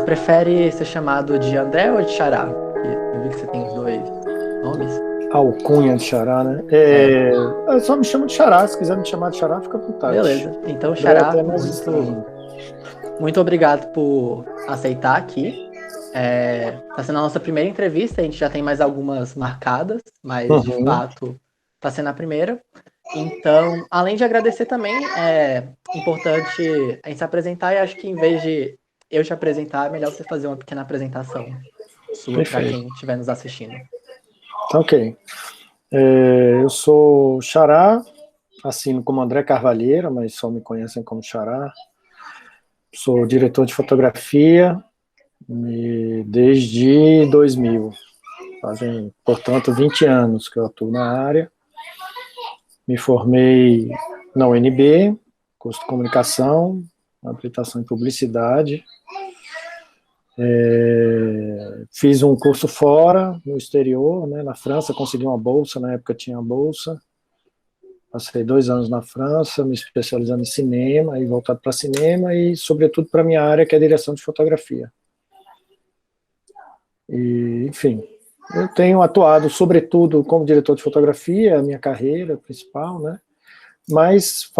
prefere ser chamado de André ou de Xará? Eu vi que você tem os dois nomes. Alcunha de Xará, né? Eu só me chamo de Xará, se quiser me chamar de Xará, fica à vontade. Beleza. Então, André é Xará, até mais estranho. muito obrigado por aceitar aqui. Tá sendo a nossa primeira entrevista, a gente já tem mais algumas marcadas, mas de Uhum. fato tá sendo a primeira. Então, além de agradecer também, é importante a gente se apresentar e acho que em vez de eu te apresentar, é melhor você fazer uma pequena apresentação sua para Perfeito. quem estiver nos assistindo. Tá ok. Eu sou Xará, assino como André Carvalheira, mas só me conhecem como Xará. Sou diretor de fotografia desde 2000. Fazem, portanto, 20 anos que eu atuo na área. Me formei na UNB, curso de comunicação, habilitação em publicidade. Fiz um curso fora, no exterior, né, na França, consegui uma bolsa, na época tinha bolsa. Passei 2 anos na França, me especializando em cinema, e voltado para cinema e, sobretudo, para a minha área, que é a direção de fotografia. E, enfim, eu tenho atuado, sobretudo, como diretor de fotografia, a minha carreira principal, né? Mas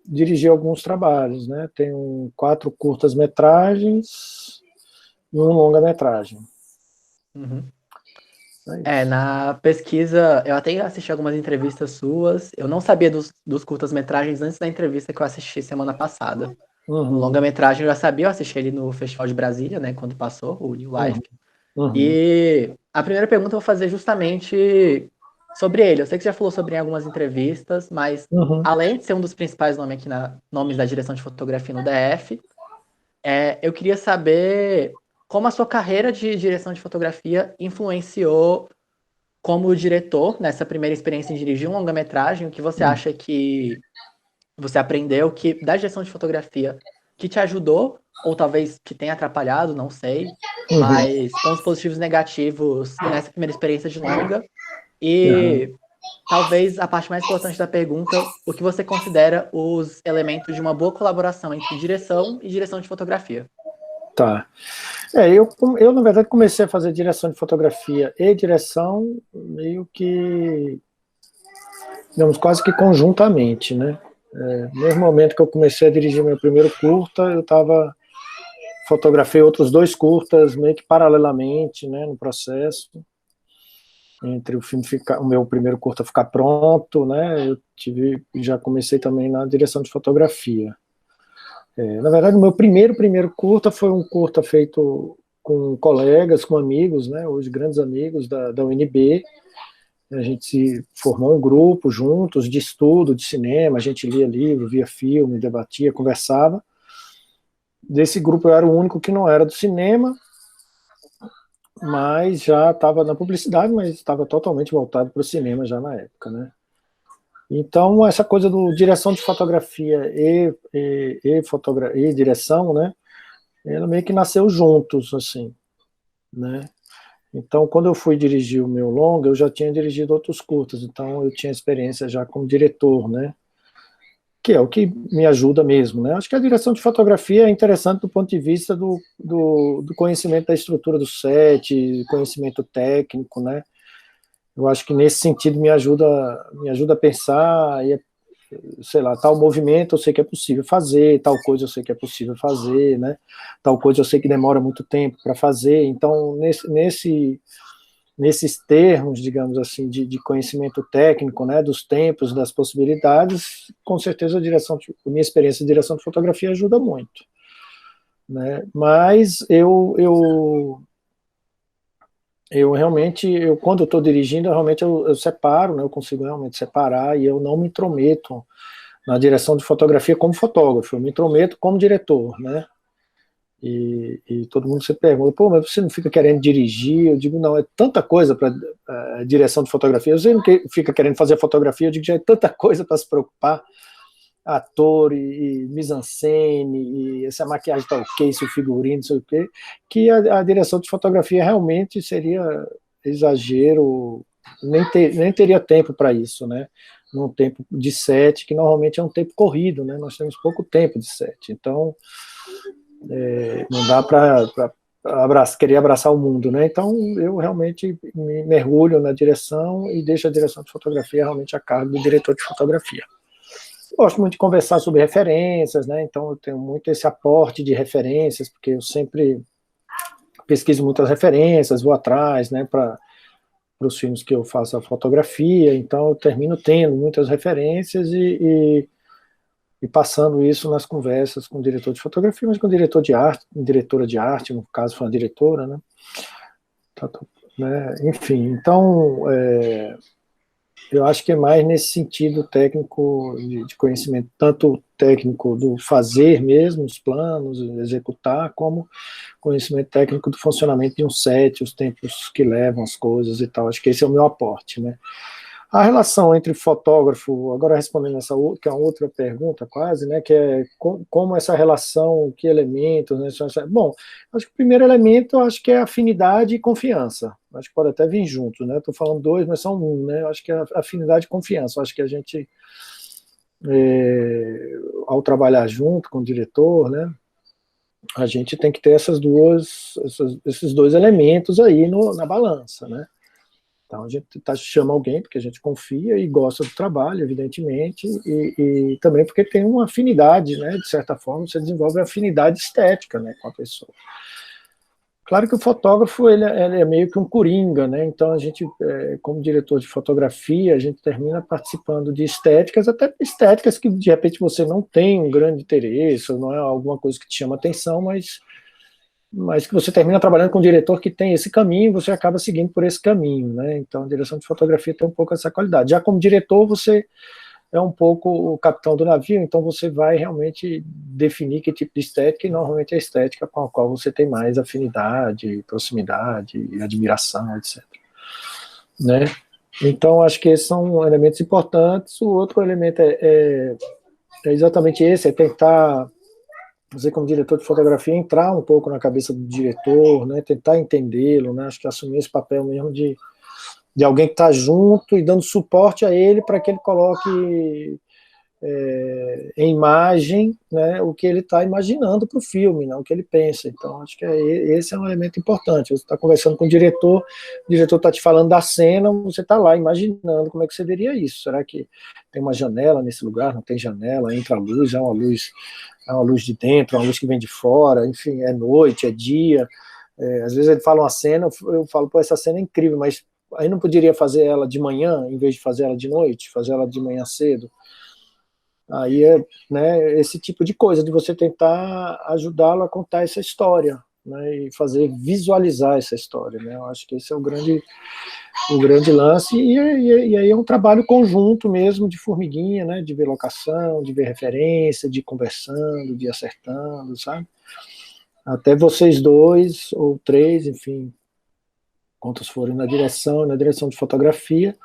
dirigi alguns trabalhos, né? Tenho 4 curtas-metragens e um longa-metragem. Uhum. É isso. Na pesquisa, eu até assisti algumas entrevistas suas. Eu não sabia dos curtas-metragens antes da entrevista que eu assisti semana passada. O Uhum, longa-metragem eu já sabia, eu assisti ele no Festival de Brasília, né, quando passou, o New Life. uhum, uhum, E a primeira pergunta eu vou fazer justamente sobre ele. Eu sei que você já falou sobre em algumas entrevistas, mas uhum. além de ser um dos principais nomes da direção de fotografia no DF, eu queria saber como a sua carreira de direção de fotografia influenciou como diretor nessa primeira experiência em dirigir um longa-metragem. O que você acha que você aprendeu que da direção de fotografia que te ajudou, ou talvez que tenha atrapalhado, não sei, Uhum. mas pontos positivos e negativos nessa primeira experiência de longa. Uhum. E talvez a parte mais importante da pergunta, o que você considera os elementos de uma boa colaboração entre direção de fotografia? Tá. Na verdade, comecei a fazer direção de fotografia e direção meio que, digamos, quase que conjuntamente, né? No mesmo momento que eu comecei a dirigir meu primeiro curta, fotografei outros 2 curtas meio que paralelamente, né, no processo. Entre o meu primeiro curta ficar pronto, né, já comecei também na direção de fotografia. Na verdade, o meu primeiro curta foi um curta feito com colegas, com amigos, né, hoje grandes amigos da UNB. A gente se formou um grupo juntos de estudo de cinema, a gente lia livro, via filme, debatia, conversava. Desse grupo eu era o único que não era do cinema, mas já estava na publicidade, mas estava totalmente voltado para o cinema já na época, né? Então, essa coisa do direção de fotografia e direção, né? Ela meio que nasceu juntos, assim, né? Então, quando eu fui dirigir o meu longa, eu já tinha dirigido outros curtas, então eu tinha experiência já como diretor, né? Que é o que me ajuda mesmo, né? Acho que a direção de fotografia é interessante do ponto de vista do conhecimento da estrutura do set, conhecimento técnico, né? Eu acho que nesse sentido me ajuda a pensar e, sei lá, tal movimento eu sei que é possível fazer, tal coisa eu sei que é possível fazer, né? Tal coisa eu sei que demora muito tempo para fazer. Então, nesses termos, digamos assim, de conhecimento técnico, né, dos tempos, das possibilidades, com certeza a minha experiência de direção de fotografia ajuda muito, né? Mas eu realmente, quando eu estou dirigindo, realmente eu separo, né, eu consigo realmente separar e eu não me intrometo na direção de fotografia como fotógrafo, eu me intrometo como diretor, né? E todo mundo se pergunta, pô, mas você não fica querendo dirigir? Eu digo, não, é tanta coisa para direção de fotografia. Você não fica querendo fazer fotografia, eu digo, já é tanta coisa para se preocupar, ator e mise-en-scène, e se a maquiagem está ok, se o figurino, não sei o quê, que a direção de fotografia realmente seria exagero, nem teria tempo para isso, né? Num tempo de set, que normalmente é um tempo corrido, né? Nós temos pouco tempo de set. Então, Não dá para querer abraçar o mundo, né? Então, eu realmente me mergulho na direção e deixo a direção de fotografia realmente a cargo do diretor de fotografia. Gosto muito de conversar sobre referências, né? Então, eu tenho muito esse aporte de referências, porque eu sempre pesquiso muitas referências, vou atrás, né, para os filmes que eu faço a fotografia, então eu termino tendo muitas referências e passando isso nas conversas com o diretor de fotografia, mas com o diretor de arte, diretora de arte, no caso foi uma diretora, né? Enfim, então eu acho que é mais nesse sentido técnico de conhecimento, tanto técnico do fazer mesmo, os planos, executar, como conhecimento técnico do funcionamento de um set, os tempos que levam as coisas e tal. Acho que esse é o meu aporte, né? A relação entre fotógrafo, agora respondendo essa que é uma outra pergunta quase, né, que é como essa relação, que elementos, né, bom, acho que o primeiro elemento, acho que é afinidade e confiança, acho que pode até vir juntos, né, estou falando dois, mas são um, né, acho que é afinidade e confiança, acho que a gente, ao trabalhar junto com o diretor, né, a gente tem que ter esses dois elementos aí na balança, né. Então a gente chama alguém porque a gente confia e gosta do trabalho, evidentemente, e também porque tem uma afinidade, né? De certa forma, você desenvolve afinidade estética, né, com a pessoa. Claro que o fotógrafo ele é meio que um coringa, né? Então a gente, como diretor de fotografia, a gente termina participando de estéticas, até estéticas que de repente você não tem um grande interesse, ou não é alguma coisa que te chama atenção, mas que você termina trabalhando com um diretor que tem esse caminho, você acaba seguindo por esse caminho, né? Então, a direção de fotografia tem um pouco essa qualidade. Já como diretor, você é um pouco o capitão do navio, então você vai realmente definir que tipo de estética, e normalmente é a estética com a qual você tem mais afinidade, proximidade, admiração, etc. Né? Então, acho que esses são elementos importantes. O outro elemento é exatamente esse, é tentar você como diretor de fotografia entrar um pouco na cabeça do diretor, né, tentar entendê-lo, né, acho que assumir esse papel mesmo de alguém que está junto e dando suporte a ele para que ele coloque em imagem, né, o que ele está imaginando para o filme, né, o que ele pensa. Então, acho que esse é um elemento importante. Você está conversando com o diretor está te falando da cena, você está lá imaginando como é que você veria isso. Será que tem uma janela nesse lugar? Não tem janela? Entra a luz, é uma luz de dentro, uma luz que vem de fora, enfim, é noite, é dia. Às vezes ele fala uma cena, eu falo, pô, essa cena é incrível, mas aí não poderia fazer ela de manhã, em vez de fazer ela de noite, fazer ela de manhã cedo. Aí né, esse tipo de coisa, de você tentar ajudá-lo a contar essa história, né, e fazer visualizar essa história, né, eu acho que esse é o grande lance, e aí é um trabalho conjunto mesmo, de formiguinha, né, de ver locação, de ver referência, de ir conversando, de ir acertando, sabe, até vocês dois, ou três, enfim, quantos forem na direção de fotografia,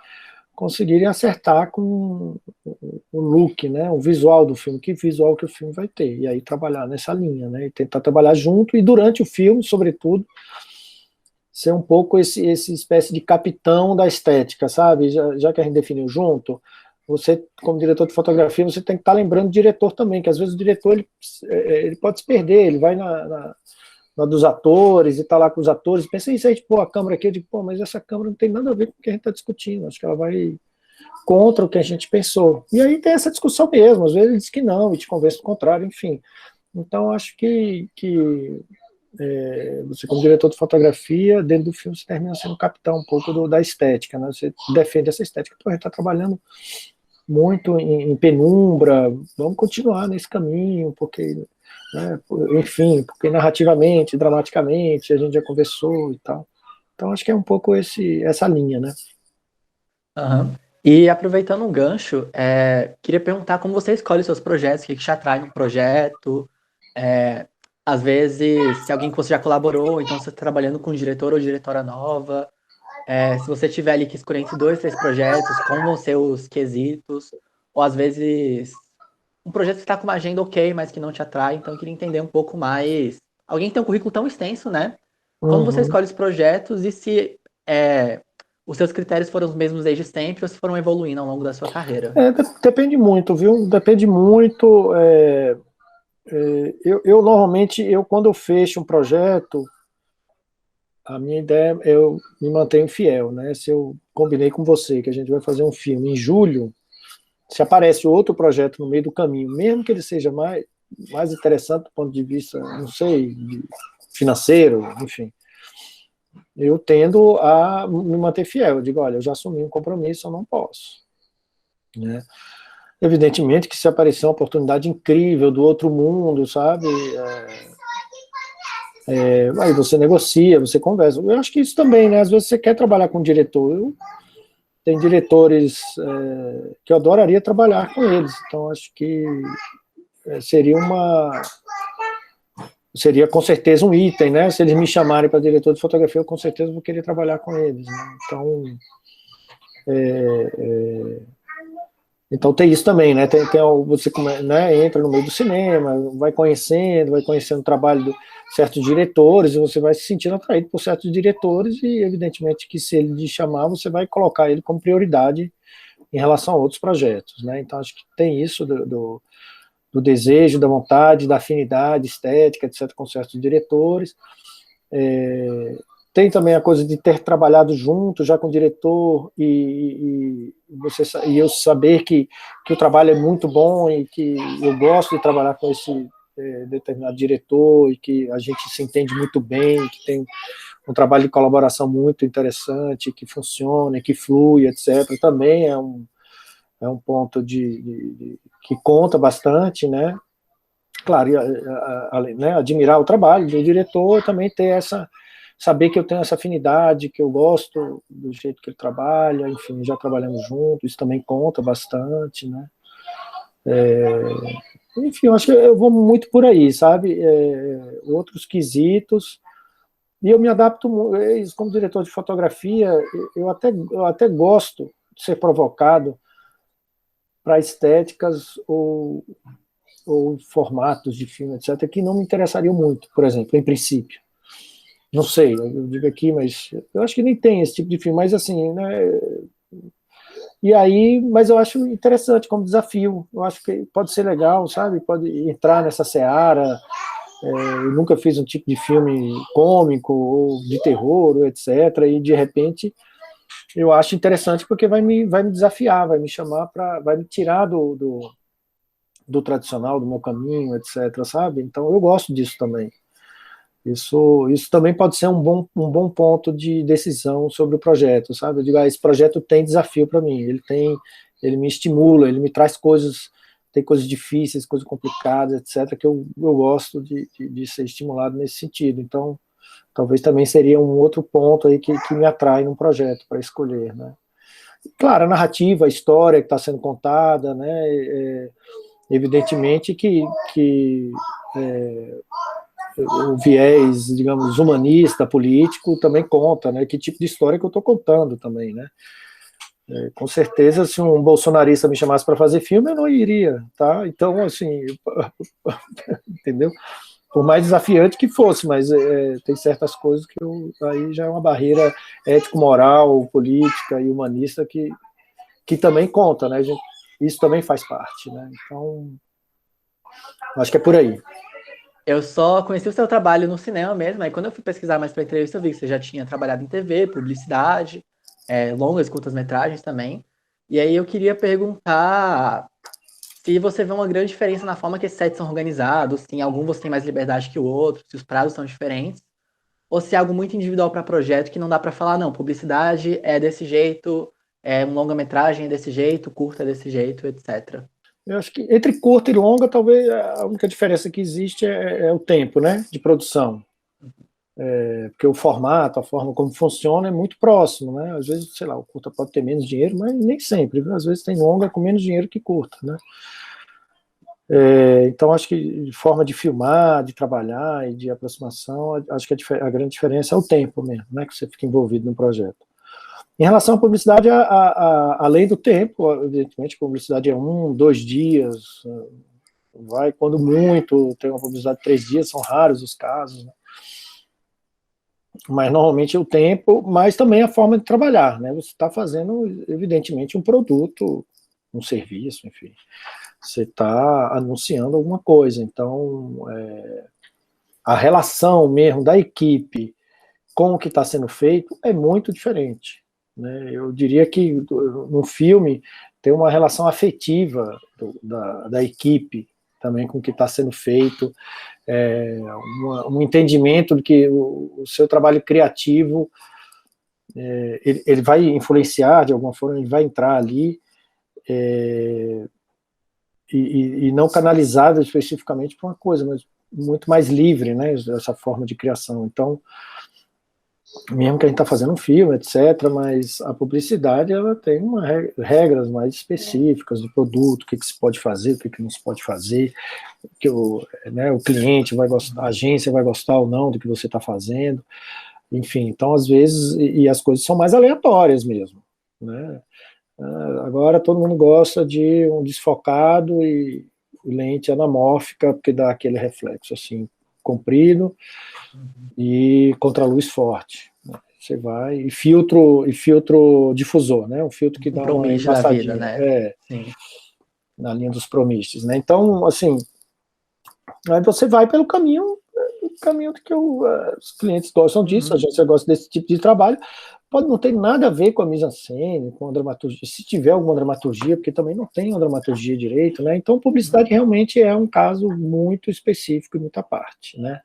conseguirem acertar com o look, né, o visual do filme, que visual que o filme vai ter, e aí trabalhar nessa linha, né, e tentar trabalhar junto, e durante o filme, sobretudo, ser um pouco esse espécie de capitão da estética, sabe, já que a gente definiu junto, você, como diretor de fotografia, você tem que estar lembrando do diretor também, que às vezes o diretor, ele pode se perder, ele vai na dos atores, e tá lá com os atores, pensa isso aí, tipo, a câmera aqui, eu digo, pô, mas essa câmera não tem nada a ver com o que a gente está discutindo, acho que ela vai contra o que a gente pensou. E aí tem essa discussão mesmo, às vezes ele diz que não, e te convence do contrário, enfim. Então, acho que você, como diretor de fotografia, dentro do filme, você termina sendo capitão um pouco da estética, né? Você defende essa estética, pô, a gente está trabalhando muito em penumbra, vamos continuar nesse caminho, porque, né, enfim, porque narrativamente, dramaticamente, a gente já conversou e tal. Então, acho que é um pouco essa linha, né? Uhum. E aproveitando um gancho, queria perguntar como você escolhe os seus projetos, o que te atrai num projeto, às vezes, se alguém que você já colaborou, então você está trabalhando com um diretor ou diretora nova, se você tiver ali que escolher entre dois, três projetos, como vão ser os quesitos, ou às vezes um projeto que está com uma agenda ok, mas que não te atrai, então eu queria entender um pouco mais. Alguém que tem um currículo tão extenso, né? Como você Uhum. escolhe os projetos e se os seus critérios foram os mesmos desde sempre ou se foram evoluindo ao longo da sua carreira? Depende muito, viu? Depende muito. Normalmente, quando eu fecho um projeto, a minha ideia, eu me mantenho fiel, né? Se eu combinei com você que a gente vai fazer um filme em julho, se aparece outro projeto no meio do caminho, mesmo que ele seja mais interessante do ponto de vista, não sei, financeiro, enfim, eu tendo a me manter fiel. Eu digo, olha, eu já assumi um compromisso, eu não posso, né? Evidentemente que se aparecer uma oportunidade incrível do outro mundo, sabe? Aí você negocia, você conversa. Eu acho que isso também, né? Às vezes você quer trabalhar com um diretor. Tem diretores que eu adoraria trabalhar com eles. Então acho que seria seria com certeza um item, né? Se eles me chamarem para diretor de fotografia, eu com certeza vou querer trabalhar com eles, né? Então tem isso também, né? Você né, entra no meio do cinema, vai conhecendo o trabalho de certos diretores, e você vai se sentindo atraído por certos diretores, e evidentemente que se ele lhe chamar, você vai colocar ele como prioridade em relação a outros projetos, né? Então acho que tem isso do desejo, da vontade, da afinidade estética, etc., com certos diretores. Tem também a coisa de ter trabalhado junto já com o diretor e eu saber que o trabalho é muito bom e que eu gosto de trabalhar com esse determinado diretor e que a gente se entende muito bem, que tem um trabalho de colaboração muito interessante, que funciona, que flui, etc. Também é um ponto que conta bastante, né? Claro, né, admirar o trabalho do diretor, também ter saber que eu tenho essa afinidade, que eu gosto do jeito que ele trabalha, enfim, já trabalhamos juntos, isso também conta bastante, né? Enfim, eu acho que eu vou muito por aí, sabe? Outros quesitos, e eu me adapto, como diretor de fotografia, eu até gosto de ser provocado para estéticas ou formatos de filme, etc., que não me interessariam muito, por exemplo, em princípio. Não sei, eu digo aqui, mas eu acho que nem tem esse tipo de filme, mas assim, né? E aí, mas eu acho interessante como desafio, eu acho que pode ser legal, sabe? Pode entrar nessa seara. Eu nunca fiz um tipo de filme cômico ou de terror, ou etc., e de repente eu acho interessante porque vai me desafiar, vai me chamar vai me tirar do tradicional, do meu caminho, etc., sabe? Então eu gosto disso também. Isso também pode ser um bom ponto de decisão sobre o projeto, sabe? Eu digo, esse projeto tem desafio para mim, ele me estimula, ele me traz coisas, tem coisas difíceis, coisas complicadas, etc., que eu gosto de ser estimulado nesse sentido. Então, talvez também seria um outro ponto aí que me atrai num projeto para escolher, né? Claro, a narrativa, a história que está sendo contada, né? Evidentemente que o viés, digamos, humanista, político, também conta, né? Que tipo de história que eu estou contando também, né? Com certeza, se um bolsonarista me chamasse para fazer filme, eu não iria, tá? Então, assim, entendeu? Por mais desafiante que fosse, mas tem certas coisas que aí já é uma barreira ético-moral, política e humanista que também conta, né? Isso também faz parte, né? Então, acho que é por aí. Eu só conheci o seu trabalho no cinema mesmo, aí quando eu fui pesquisar mais para entrevista, eu vi que você já tinha trabalhado em TV, publicidade, longas, curtas-metragens também. E aí eu queria perguntar se você vê uma grande diferença na forma que esses sets são organizados, se em algum você tem mais liberdade que o outro, se os prazos são diferentes, ou se é algo muito individual para projeto que não dá para falar, não, publicidade é desse jeito, um longa-metragem é desse jeito, curta é desse jeito, etc. Eu acho que entre curta e longa, talvez a única diferença que existe é o tempo, né, de produção. Porque o formato, a forma como funciona é muito próximo, né? Às vezes, sei lá, o curta pode ter menos dinheiro, mas nem sempre, viu? Às vezes tem longa com menos dinheiro que curta, né? Então, acho que de forma de filmar, de trabalhar e de aproximação, acho que a grande diferença é o tempo mesmo, né, que você fica envolvido no projeto. Em relação à publicidade, além do tempo, evidentemente, a publicidade é 2 dias, vai quando muito, tem uma publicidade de 3 dias, são raros os casos, né? Mas normalmente é o tempo, mas também a forma de trabalhar, né? Você está fazendo, evidentemente, um produto um serviço, enfim. Você está anunciando alguma coisa. Então, a relação mesmo da equipe com o que está sendo feito é muito diferente, né? Eu diria que no filme tem uma relação afetiva da equipe também com o que está sendo feito, um entendimento de que o seu trabalho criativo ele vai influenciar de alguma forma, ele vai entrar ali, e não canalizado especificamente para uma coisa, mas muito mais livre, né, essa forma de criação. Então, mesmo que a gente está fazendo um filme, etc., mas a publicidade ela tem regras mais específicas do produto, o que se pode fazer, o que não se pode fazer, que o cliente vai gostar, a agência vai gostar ou não do que você está fazendo, enfim. Então, às vezes, e as coisas são mais aleatórias mesmo, né? Agora todo mundo gosta de um desfocado e lente anamórfica, porque dá aquele reflexo assim, comprido e contraluz forte. Você vai, e filtro difusor, né? Um filtro que dá uma embaçadinha, da vida, né? Sim. Na linha dos promistes, né? Então, assim, aí você vai pelo caminho que os clientes gostam disso, a agência gosta desse tipo de trabalho. Pode não ter nada a ver com a mise-en-scène, com a dramaturgia, se tiver alguma dramaturgia, porque também não tem uma dramaturgia direito, né? Então, publicidade realmente é um caso muito específico e muita parte, né?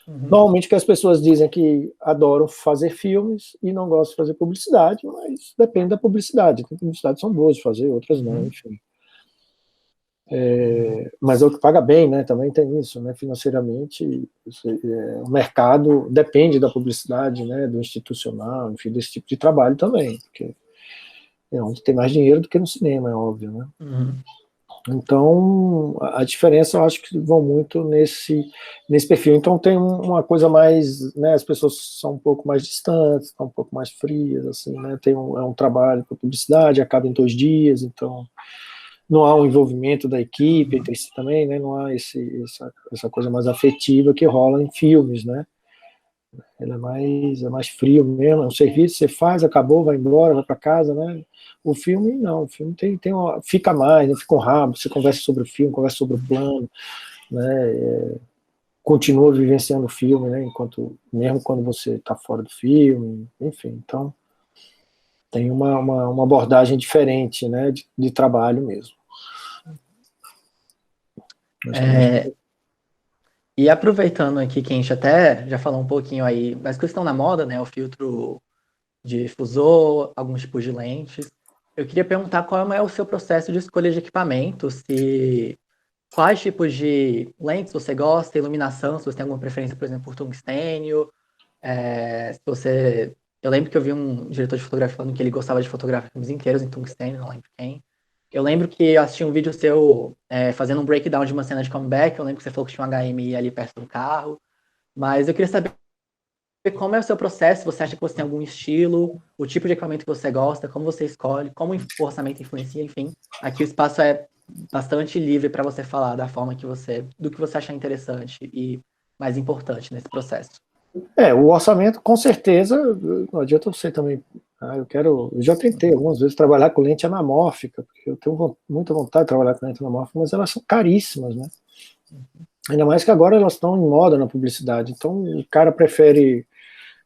Normalmente que as pessoas dizem que adoram fazer filmes e não gostam de fazer publicidade, mas depende da publicidade. Tem publicidades que são boas de fazer, outras não, enfim. Mas é o que paga bem, né? Também tem isso, né? Financeiramente, o mercado depende da publicidade, né? Do institucional, enfim, desse tipo de trabalho também, porque é onde tem mais dinheiro do que no cinema, é óbvio, né? Então, a diferença eu acho que vão muito nesse perfil. Então tem uma coisa mais, né? As pessoas são um pouco mais distantes, estão um pouco mais frias, assim, né? É um trabalho com publicidade, acaba em 2 dias, então não há um envolvimento da equipe entre si também, né? Não há essa coisa mais afetiva que rola em filmes, né? Ele é mais frio mesmo, é um serviço, você faz, acabou, vai embora, vai para casa, né? O filme, não, o filme fica mais, né? Fica um rabo, você conversa sobre o filme, conversa sobre o plano, né? Continua vivenciando o filme, né? Mesmo quando você está fora do filme, enfim, então tem uma abordagem diferente, né? De trabalho mesmo. E aproveitando aqui que a gente até já falou um pouquinho aí das coisas que estão na moda, né? O filtro difusor, alguns tipos de lentes. Eu queria perguntar qual é o seu processo de escolha de equipamento, quais tipos de lentes você gosta, iluminação, se você tem alguma preferência, por exemplo, por tungstênio, eu lembro que eu vi um diretor de fotografia falando que ele gostava de fotografar filmes inteiros em tungstênio, não lembro quem. Eu lembro que eu assisti um vídeo seu fazendo um breakdown de uma cena de comeback, eu lembro que você falou que tinha um HMI ali perto do carro, mas eu queria saber como é o seu processo, você acha que você tem algum estilo, o tipo de equipamento que você gosta, como você escolhe, como o orçamento influencia, enfim. Aqui o espaço é bastante livre para você falar do que você achar interessante e mais importante nesse processo. O orçamento, com certeza, não adianta você também. Eu já tentei algumas vezes trabalhar com lente anamórfica, porque eu tenho muita vontade de trabalhar com lente anamórfica, mas elas são caríssimas, né? Ainda mais que agora elas estão em moda na publicidade. Então o cara prefere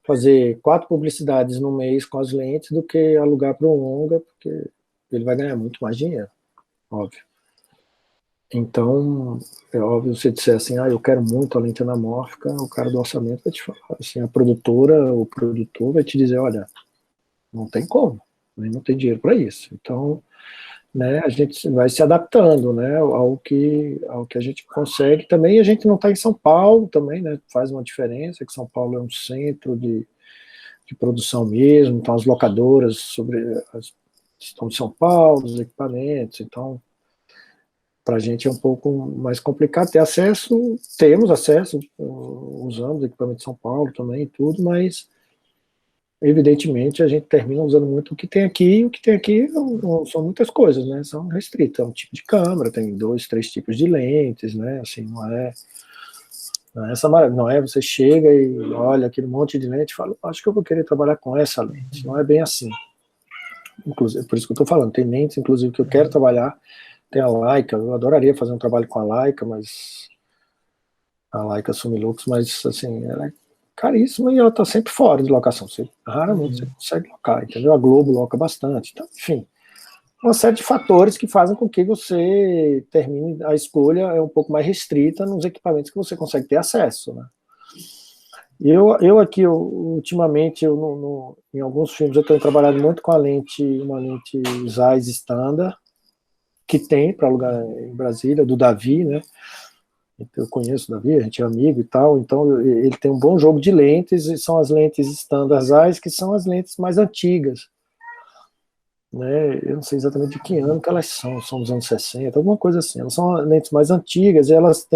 fazer 4 publicidades no mês com as lentes do que alugar para um longa, porque ele vai ganhar muito mais dinheiro, óbvio. Então, é óbvio, você disser assim, eu quero muito a lente anamórfica, o cara do orçamento vai te falar, assim, a produtora, o produtor vai te dizer, olha, não tem como, não tem dinheiro para isso. Então, né, a gente vai se adaptando, né, ao que a gente consegue também. A gente não está em São Paulo também, né, faz uma diferença, que São Paulo é um centro de produção mesmo, então as locadoras estão em São Paulo, os equipamentos, então para a gente é um pouco mais complicado ter acesso, temos acesso, usamos equipamento de São Paulo também e tudo, mas evidentemente a gente termina usando muito o que tem aqui, e o que tem aqui não são muitas coisas, né, são restritos, é um tipo de câmera, tem 2, 3 tipos de lentes, né, assim, não é essa maravilha, não é você chega e olha aquele monte de lente e fala, acho que eu vou querer trabalhar com essa lente, não é bem assim. inclusive, por isso que eu estou falando, tem lentes, inclusive, que eu quero trabalhar, tem a Leica, eu adoraria fazer um trabalho com a Leica, mas a Leica Summilux, mas, assim, ela é caríssima e ela está sempre fora de locação, raramente você consegue locar, entendeu? A Globo loca bastante, então, enfim, uma série de fatores que fazem com que você termine, a escolha é um pouco mais restrita nos equipamentos que você consegue ter acesso, né? Eu aqui, ultimamente, em alguns filmes, eu tenho trabalhado muito com uma lente Zeiss Standard, que tem para alugar em Brasília, do Davi, né? Eu conheço o Davi, a gente é amigo e tal, então ele tem um bom jogo de lentes, e são as lentes Standard Zeiss, que são as lentes mais antigas, né? Eu não sei exatamente de que ano que elas são dos anos 60, alguma coisa assim. Elas são lentes mais antigas e elas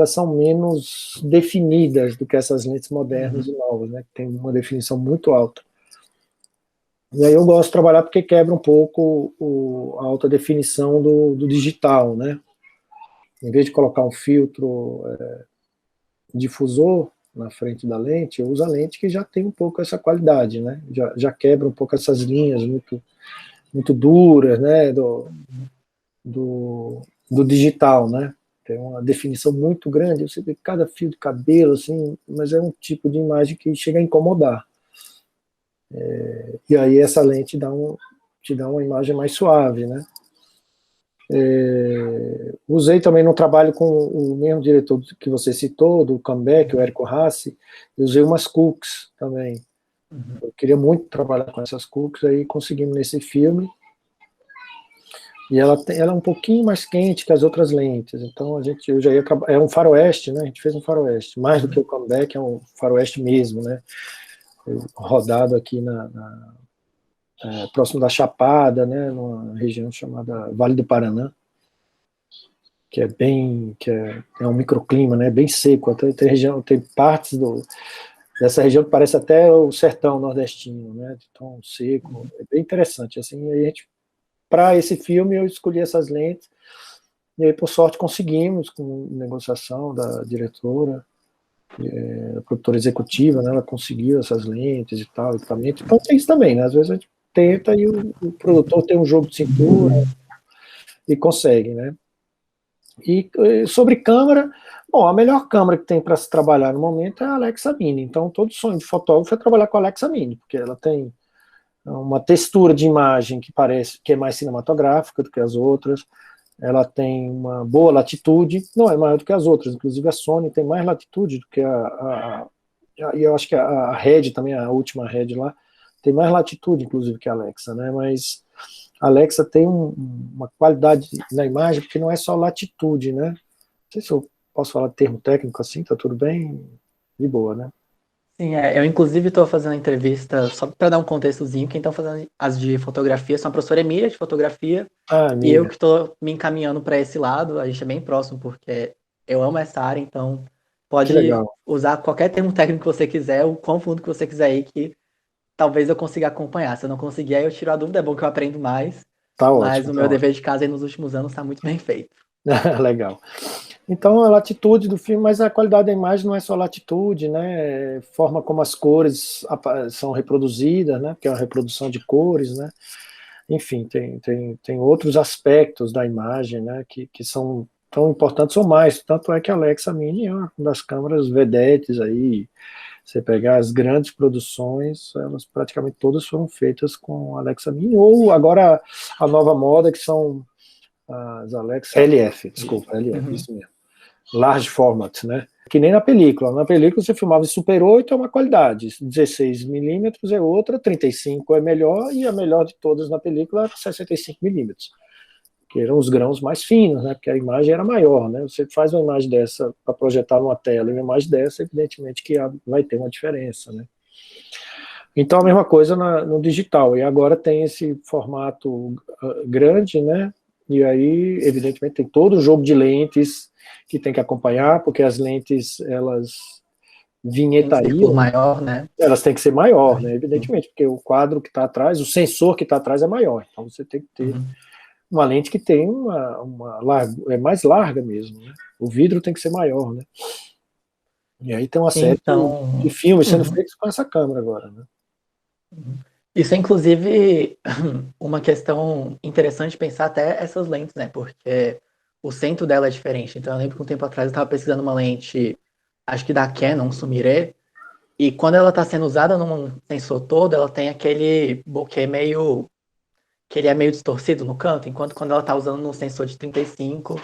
são menos definidas do que essas lentes modernas e novas, né? Que tem uma definição muito alta. E aí eu gosto de trabalhar porque quebra um pouco a alta definição do digital, né? Em vez de colocar um filtro difusor na frente da lente, eu uso a lente que já tem um pouco essa qualidade, né? Já quebra um pouco essas linhas muito duras, né? Do digital, né? Tem uma definição muito grande, você vê cada fio de cabelo, assim, mas é um tipo de imagem que chega a incomodar. E aí essa lente te dá uma imagem mais suave, né? Usei também no trabalho com o mesmo diretor que você citou, do Comeback, o Érico Rassi, eu usei umas cookies também. Eu queria muito trabalhar com essas cookies, aí conseguimos nesse filme. E ela é um pouquinho mais quente que as outras lentes, então eu já ia é um faroeste, né? A gente fez um faroeste, mais do que o Comeback, é um faroeste mesmo, né? Rodado aqui próximo da Chapada, né? Numa região chamada Vale do Paraná, que é um microclima, né? Bem seco, tem partes dessa região que parece até o sertão nordestino, né? De tão seco, é bem interessante, assim. A gente, para esse filme, eu escolhi essas lentes, e aí, por sorte, conseguimos, com negociação da diretora, a produtora executiva, né, ela conseguiu essas lentes e tal, equipamento. Então tem isso também, né? Às vezes a gente tenta e o produtor tem um jogo de cintura e consegue, né? E sobre câmera, bom, a melhor câmera que tem para se trabalhar no momento é a Alexa Mini. Então, todo sonho de fotógrafo é trabalhar com a Alexa Mini, porque ela tem uma textura de imagem que parece que é mais cinematográfica do que as outras. Ela tem uma boa latitude, não é maior do que as outras, inclusive a Sony tem mais latitude do que e eu acho que a Red também, a última Red lá, tem mais latitude, inclusive, que a Alexa, né? Mas a Alexa tem uma qualidade na imagem, porque não é só latitude, né? Não sei se eu posso falar termo técnico assim, tá tudo bem? De boa, né? Sim, eu inclusive estou fazendo a entrevista, só para dar um contextozinho, quem está fazendo as de fotografia são a professora Emília, de fotografia, Ah, e eu Emília, que estou me encaminhando para esse lado, a gente é bem próximo, porque eu amo essa área, então que pode legal. usar qualquer termo técnico que você quiser, o quão fundo que você quiser aí, que talvez eu consiga acompanhar. Se eu não conseguir, aí eu tiro a dúvida, é bom que eu aprendo mais, Tá mas ótimo, o tá meu ótimo. dever de casa aí nos últimos anos está muito bem feito. Legal. Então, a latitude do filme, mas a qualidade da imagem não é só latitude, né? Forma como as cores são reproduzidas, né? Porque é uma reprodução de cores, né? Enfim, tem outros aspectos da imagem, né? Que são tão importantes ou mais. Tanto é que a Alexa Mini é uma das câmeras vedetes aí. Você pegar as grandes produções, elas praticamente todas foram feitas com a Alexa Mini, ou agora a nova moda, que são as Alexa LF, desculpa, LF, Uhum. isso mesmo. Large format, né? Que nem na película. Na película você filmava em Super 8 é uma qualidade, 16 milímetros é outra, 35 é melhor, e a melhor de todas na película era 65 milímetros, que eram os grãos mais finos, né? Porque a imagem era maior, né? Você faz uma imagem dessa para projetar numa tela e uma imagem dessa, evidentemente que vai ter uma diferença, né? Então a mesma coisa no digital, e agora tem esse formato grande, né? E aí, evidentemente, tem todo o jogo de lentes que tem que acompanhar, porque as lentes, elas Tem um círculo vinhetariam, maior, né? elas têm que ser maior, né? Evidentemente, porque o quadro que está atrás, o sensor que está atrás é maior, então você tem que ter Uhum. uma lente que tem é mais larga mesmo, né? O vidro tem que ser maior, né? E aí tem uma Sim, série de então. filmes sendo Uhum. feitos com essa câmera agora, né? Isso é, inclusive, uma questão interessante de pensar até essas lentes, né? Porque o centro dela é diferente. Então, eu lembro que um tempo atrás eu estava pesquisando uma lente, acho que da Canon, Sumire, e quando ela está sendo usada num sensor todo, ela tem aquele bokeh meio, que ele é meio distorcido no canto, enquanto quando ela está usando num sensor de 35, é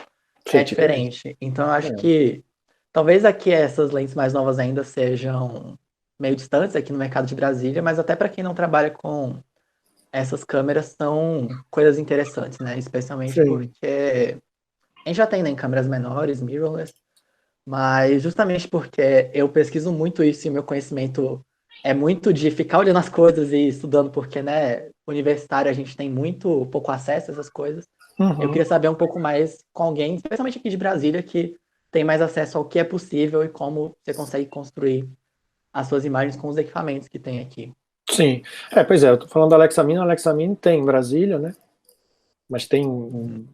Fica diferente. diferente. Então, eu acho É. que talvez aqui essas lentes mais novas ainda sejam meio distantes aqui no mercado de Brasília, mas até para quem não trabalha com essas câmeras são coisas interessantes, né? Especialmente Sim. porque a gente já tem, né, câmeras menores, mirrorless, mas justamente porque eu pesquiso muito isso e o meu conhecimento é muito de ficar olhando as coisas e estudando, porque, né, universitário a gente tem muito pouco acesso a essas coisas. Eu Uhum. queria saber um pouco mais com alguém, especialmente aqui de Brasília, que tem mais acesso ao que é possível e como você consegue construir as suas imagens com os equipamentos que tem aqui. Sim. Pois é, eu tô falando da Alexamine. A Alexamine tem em Brasília, né? Mas tem Uhum.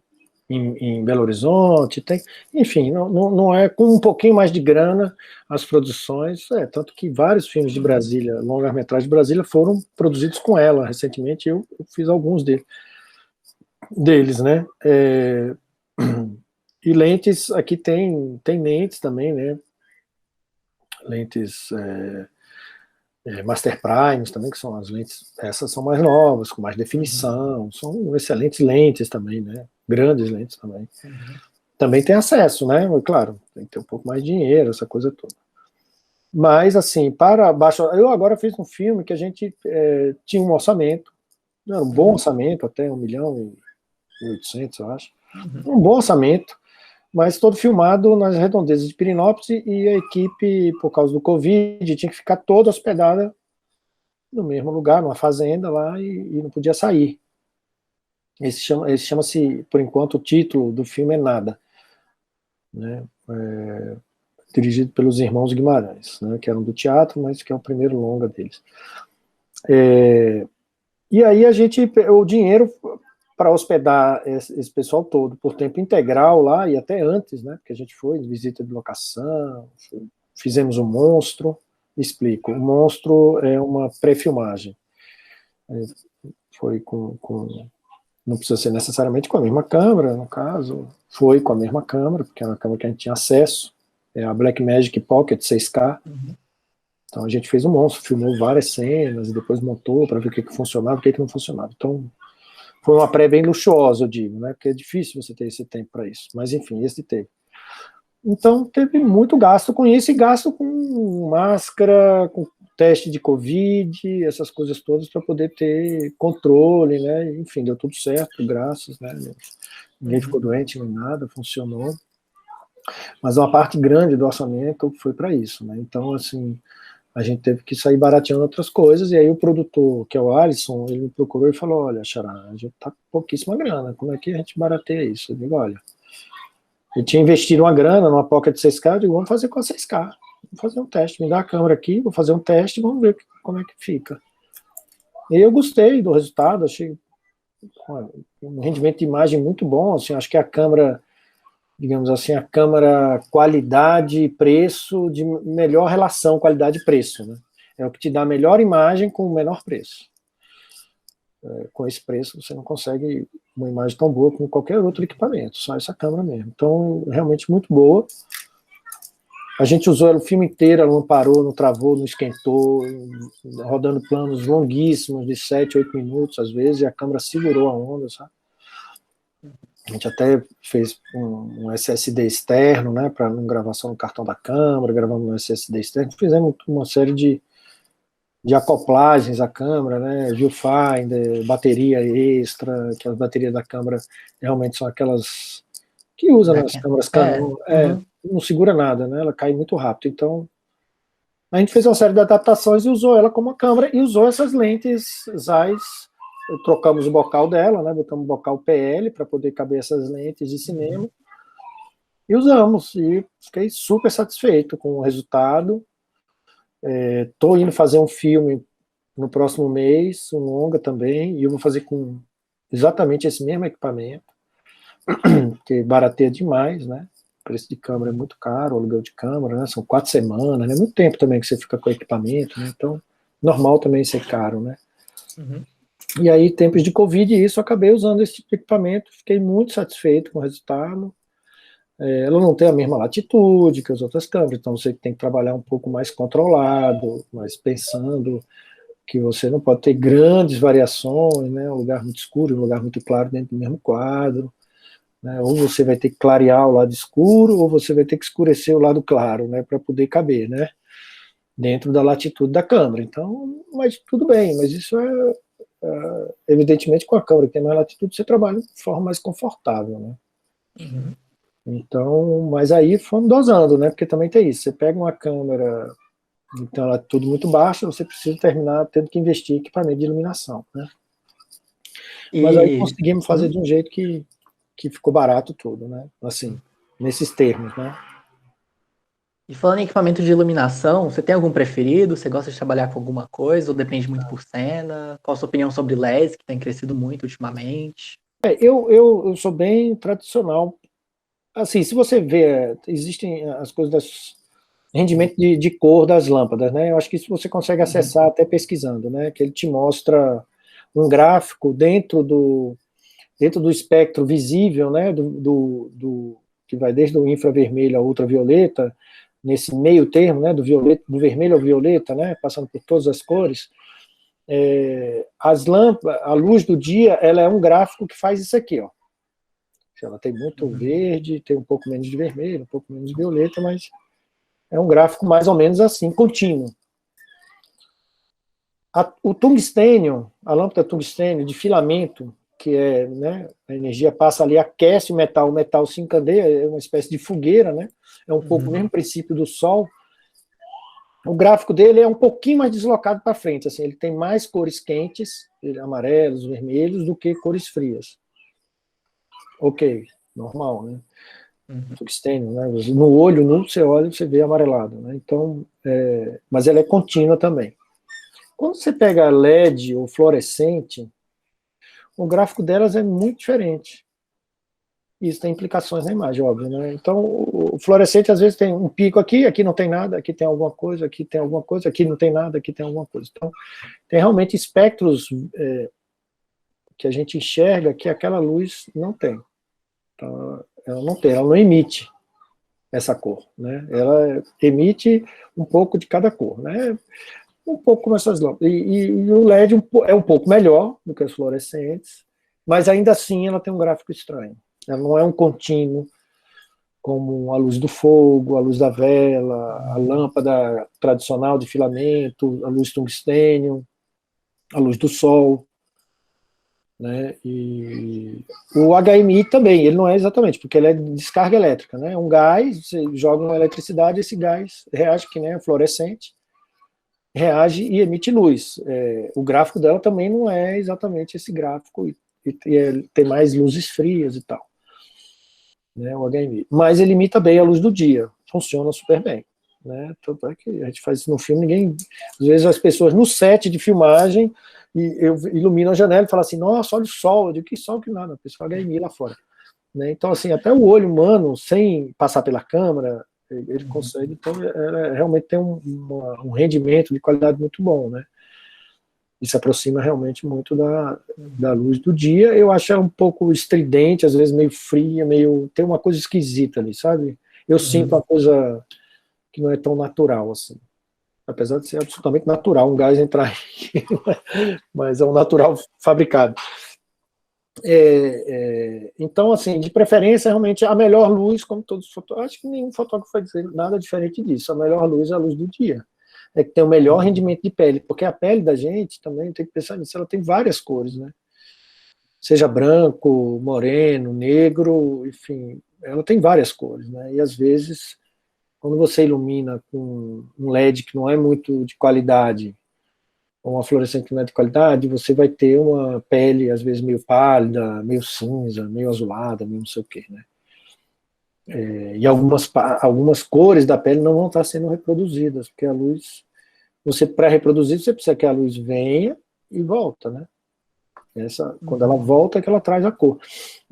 em Belo Horizonte, tem, enfim, não é com um pouquinho mais de grana as produções, tanto que vários filmes de Brasília, longas-metragens de Brasília, foram produzidos com ela. Recentemente eu fiz alguns deles, né? E lentes, aqui tem lentes também, né? Lentes Master Primes também, que são as lentes, essas são mais novas, com mais Uhum. definição, são excelentes lentes também, né? Grandes lentes também. Uhum. Também tem acesso, né? Claro, tem que ter um pouco mais de dinheiro, essa coisa toda. Mas, assim, para baixo. Eu agora fiz um filme que a gente tinha um orçamento, era um bom Uhum. orçamento, até 1.800.000, eu acho. Uhum. Um bom orçamento, mas todo filmado nas redondezas de Pirinópolis, e a equipe, por causa do Covid, tinha que ficar toda hospedada no mesmo lugar, numa fazenda lá, e não podia sair. Esse chama-se, por enquanto, o título do filme é Nada, né? Dirigido pelos irmãos Guimarães, né, que eram do teatro, mas que é o primeiro longa deles. E aí o dinheiro para hospedar esse pessoal todo por tempo integral lá, e até antes, né, porque a gente foi em visita de locação, fizemos o Monstro. Explico, o Monstro é uma pré-filmagem, foi não precisa ser necessariamente com a mesma câmera, no caso, foi com a mesma câmera, porque era uma câmera que a gente tinha acesso, é a Blackmagic Pocket 6K. Uhum. Então a gente fez um monstro, filmou várias cenas e depois montou para ver o que funcionava e o que não funcionava. Então foi uma pré bem luxuosa, eu digo, né? Porque é difícil você ter esse tempo para isso. Mas enfim, esse teve. Então teve muito gasto com isso, e gasto com máscara, com teste de Covid, essas coisas todas para poder ter controle, né? Enfim, deu tudo certo, graças, né? Ninguém ficou Uhum. doente nem nada, funcionou. Mas uma parte grande do orçamento foi para isso, né? Então, assim, a gente teve que sair barateando outras coisas, e aí o produtor, que é o Alisson, ele me procurou e falou: olha, Xará, a gente tá com pouquíssima grana, como é que a gente barateia isso? Eu digo: olha, eu tinha investido uma grana numa Pocket 6K, eu digo: vamos fazer com a 6K, vamos fazer um teste, me dá a câmera aqui, vou fazer um teste, vamos ver como é que fica. E eu gostei do resultado, achei um rendimento de imagem muito bom, assim, acho que a câmera, digamos assim, a câmera qualidade-preço, de melhor relação qualidade-preço, né? É o que te dá a melhor imagem com o menor preço. Com esse preço você não consegue uma imagem tão boa como qualquer outro equipamento, só essa câmera mesmo. Então, realmente muito boa. A gente usou ela o filme inteiro, ela não parou, não travou, não esquentou, rodando planos longuíssimos, de 7, 8 minutos às vezes, e a câmera segurou a onda, sabe? A gente até fez um SSD externo, né, para não gravar só no cartão da câmera, gravamos no SSD externo, fizemos uma série de acoplagens à câmera, né, viewfinder, bateria extra, que as baterias da câmera realmente são aquelas que usa Da nas Canon. câmeras É. Canon, Uhum. não segura nada, né, ela cai muito rápido. Então, a gente fez uma série de adaptações e usou ela como câmera, e usou essas lentes Zeiss. Trocamos o bocal dela, né, botamos o bocal PL para poder caber essas lentes de cinema, Uhum. e usamos, e fiquei super satisfeito com o resultado. Estou indo fazer um filme no próximo mês, um longa também, e eu vou fazer com exatamente esse mesmo equipamento, que barateia demais, né? O preço de câmera é muito caro, o aluguel de câmera, né? São 4 semanas, né? Muito tempo também que você fica com o equipamento, né? Então, normal também ser caro, né? Uhum. E aí, tempos de Covid, isso, eu acabei usando esse tipo de equipamento, fiquei muito satisfeito com o resultado. Ela não tem a mesma latitude que as outras câmeras, então você tem que trabalhar um pouco mais controlado, mais pensando que você não pode ter grandes variações, né? Um lugar muito escuro, um lugar muito claro dentro do mesmo quadro, né? Ou você vai ter que clarear o lado escuro, ou você vai ter que escurecer o lado claro, né? Para poder caber, né? Dentro da latitude da câmera. Então, mas tudo bem, mas isso evidentemente com a câmera que tem mais latitude, você trabalha de forma mais confortável, né? Uhum. Então, mas aí fomos dosando, né? Porque também tem isso. Você pega uma câmera, então ela é tudo muito baixa, você precisa terminar tendo que investir em equipamento de iluminação, né? Mas aí E, conseguimos fazer uhum. de um jeito que ficou barato tudo, né? Assim, nesses termos, né? E falando em equipamento de iluminação, você tem algum preferido? Você gosta de trabalhar com alguma coisa ou depende muito por cena? Qual a sua opinião sobre LEDs, que tem crescido muito ultimamente? Eu sou bem tradicional. Assim, se você vê, existem as coisas das rendimento de cor das lâmpadas, né? Eu acho que isso você consegue Uhum. acessar até pesquisando, né? Que ele te mostra um gráfico dentro do espectro visível, né? Que vai desde o infravermelho ao ultravioleta, nesse meio termo, né? Do vermelho ao violeta, né? Passando por todas as cores. As lâmpadas, a luz do dia, ela é um gráfico que faz isso aqui, ó. Ela tem muito Uhum. verde, tem um pouco menos de vermelho, um pouco menos de violeta, mas é um gráfico mais ou menos assim, contínuo. O tungstênio, a lâmpada tungstênio de filamento, que é, né, a energia passa ali, aquece o metal se encandeia, é uma espécie de fogueira, né? É um pouco o Uhum. mesmo princípio do Sol. O gráfico dele é um pouquinho mais deslocado para frente, assim, ele tem mais cores quentes, amarelos, vermelhos, do que cores frias. Ok, normal, né? Uhum. Tungstênio, né? No olho nu, você olha e você vê amarelado, né? Então, mas ela é contínua também. Quando você pega LED ou fluorescente, o gráfico delas é muito diferente. Isso tem implicações na imagem, óbvio, né? Então, o fluorescente às vezes tem um pico aqui, aqui não tem nada, aqui tem alguma coisa, aqui tem alguma coisa, aqui não tem nada, aqui tem alguma coisa. Então, tem realmente espectros que a gente enxerga que aquela luz não tem. Então, ela não tem, ela não emite essa cor, né? Ela emite um pouco de cada cor, né? Um pouco como essas lâmpadas. E o LED é um pouco melhor do que as fluorescentes, mas ainda assim ela tem um gráfico estranho. Ela não é um contínuo, como a luz do fogo, a luz da vela, a lâmpada tradicional de filamento, a luz tungstênio, a luz do sol, né? E o HMI também, ele não é exatamente, porque ele é de descarga elétrica, né? Um gás, você joga uma eletricidade, esse gás reage que nem a fluorescente, reage e emite luz. O gráfico dela também não é exatamente esse gráfico, tem mais luzes frias e tal, né, o HMI. Mas ele imita bem a luz do dia, funciona super bem. Né? Tanto é que a gente faz isso no filme, às vezes as pessoas no set de filmagem, e eu ilumino a janela e falo assim, nossa, olha o sol, eu digo, que sol que nada, o pessoal HMI lá fora. Né? Então, assim, até o olho humano, sem passar pela câmera, ele consegue, então, realmente tem um rendimento de qualidade muito bom, né? E se aproxima realmente muito da luz do dia. Eu acho ela um pouco estridente, às vezes meio fria, tem uma coisa esquisita ali, sabe? Eu sinto Uhum. uma coisa que não é tão natural assim. Apesar de ser absolutamente natural um gás entrar aí, mas é um natural fabricado. Então, assim, de preferência, realmente, a melhor luz, como todos os fotógrafos, acho que nenhum fotógrafo vai dizer nada diferente disso. A melhor luz é a luz do dia. É que tem o melhor rendimento de pele, porque a pele da gente também tem que pensar nisso, ela tem várias cores, né? Seja branco, moreno, negro, enfim, ela tem várias cores, né? E às vezes, quando você ilumina com um LED que não é muito de qualidade, ou uma fluorescente que não é de qualidade, você vai ter uma pele, às vezes, meio pálida, meio cinza, meio azulada, meio não sei o quê, né? E algumas cores da pele não vão estar sendo reproduzidas, porque a luz, você para reproduzir, você precisa que a luz venha e volta, né? Quando ela volta é que ela traz a cor.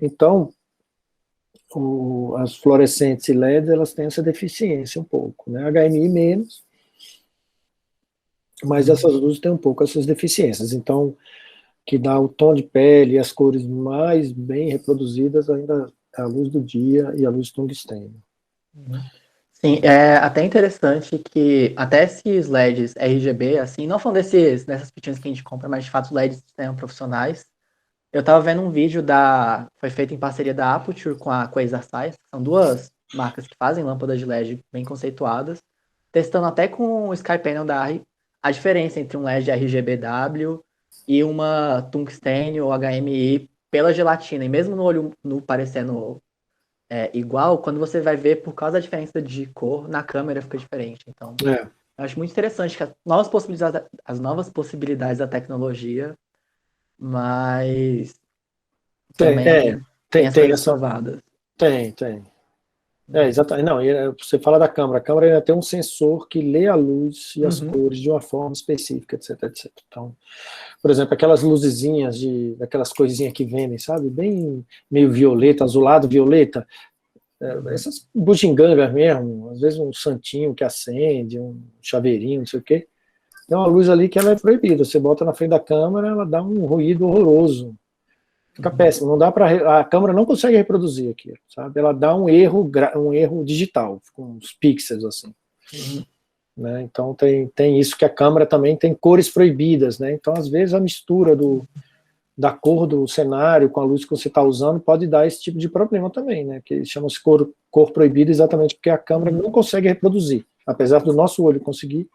Então, as fluorescentes e LEDs, elas têm essa deficiência um pouco, né? HMI menos, mas essas luzes têm um pouco essas deficiências. Então, que dá o tom de pele e as cores mais bem reproduzidas ainda é a luz do dia e a luz tungstênio. Sim, é até interessante que até esses LEDs RGB, assim, não falando dessas fitinhas que a gente compra, mas de fato LEDs profissionais. Eu tava vendo um vídeo foi feito em parceria da Aputure com a Quasar Science, são duas marcas que fazem lâmpadas de LED bem conceituadas, testando até com o SkyPanel da ARRI a diferença entre um LED RGBW e uma tungstênio ou HMI pela gelatina. E mesmo no olho nu parecendo igual, quando você vai ver, por causa da diferença de cor, na câmera fica diferente. Então, É, eu acho muito interessante que as novas possibilidades da tecnologia, mas tem, também tem as tem coisas essa, provadas. tem. Exatamente. Não, você fala da câmera. A câmera ainda tem um sensor que lê a luz e as Uhum. cores de uma forma específica, etc, etc. Então, por exemplo, aquelas luzezinhas aquelas coisinhas que vendem, sabe? Bem meio violeta, azulado, violeta. Essas bugigangas mesmo, às vezes um santinho que acende, um chaveirinho, não sei o quê. Tem uma luz ali que ela é proibida. Você bota na frente da câmera, ela dá um ruído horroroso. Fica péssimo. Não dá para a câmera não consegue reproduzir aquilo, sabe? Ela dá um erro digital, com uns pixels assim. Uhum. Né? Então tem isso que a câmera também tem cores proibidas, né? Então às vezes a mistura da cor do cenário com a luz que você está usando pode dar esse tipo de problema também, né? Que chama-se cor proibida exatamente porque a câmera não consegue reproduzir. Apesar do nosso olho conseguir,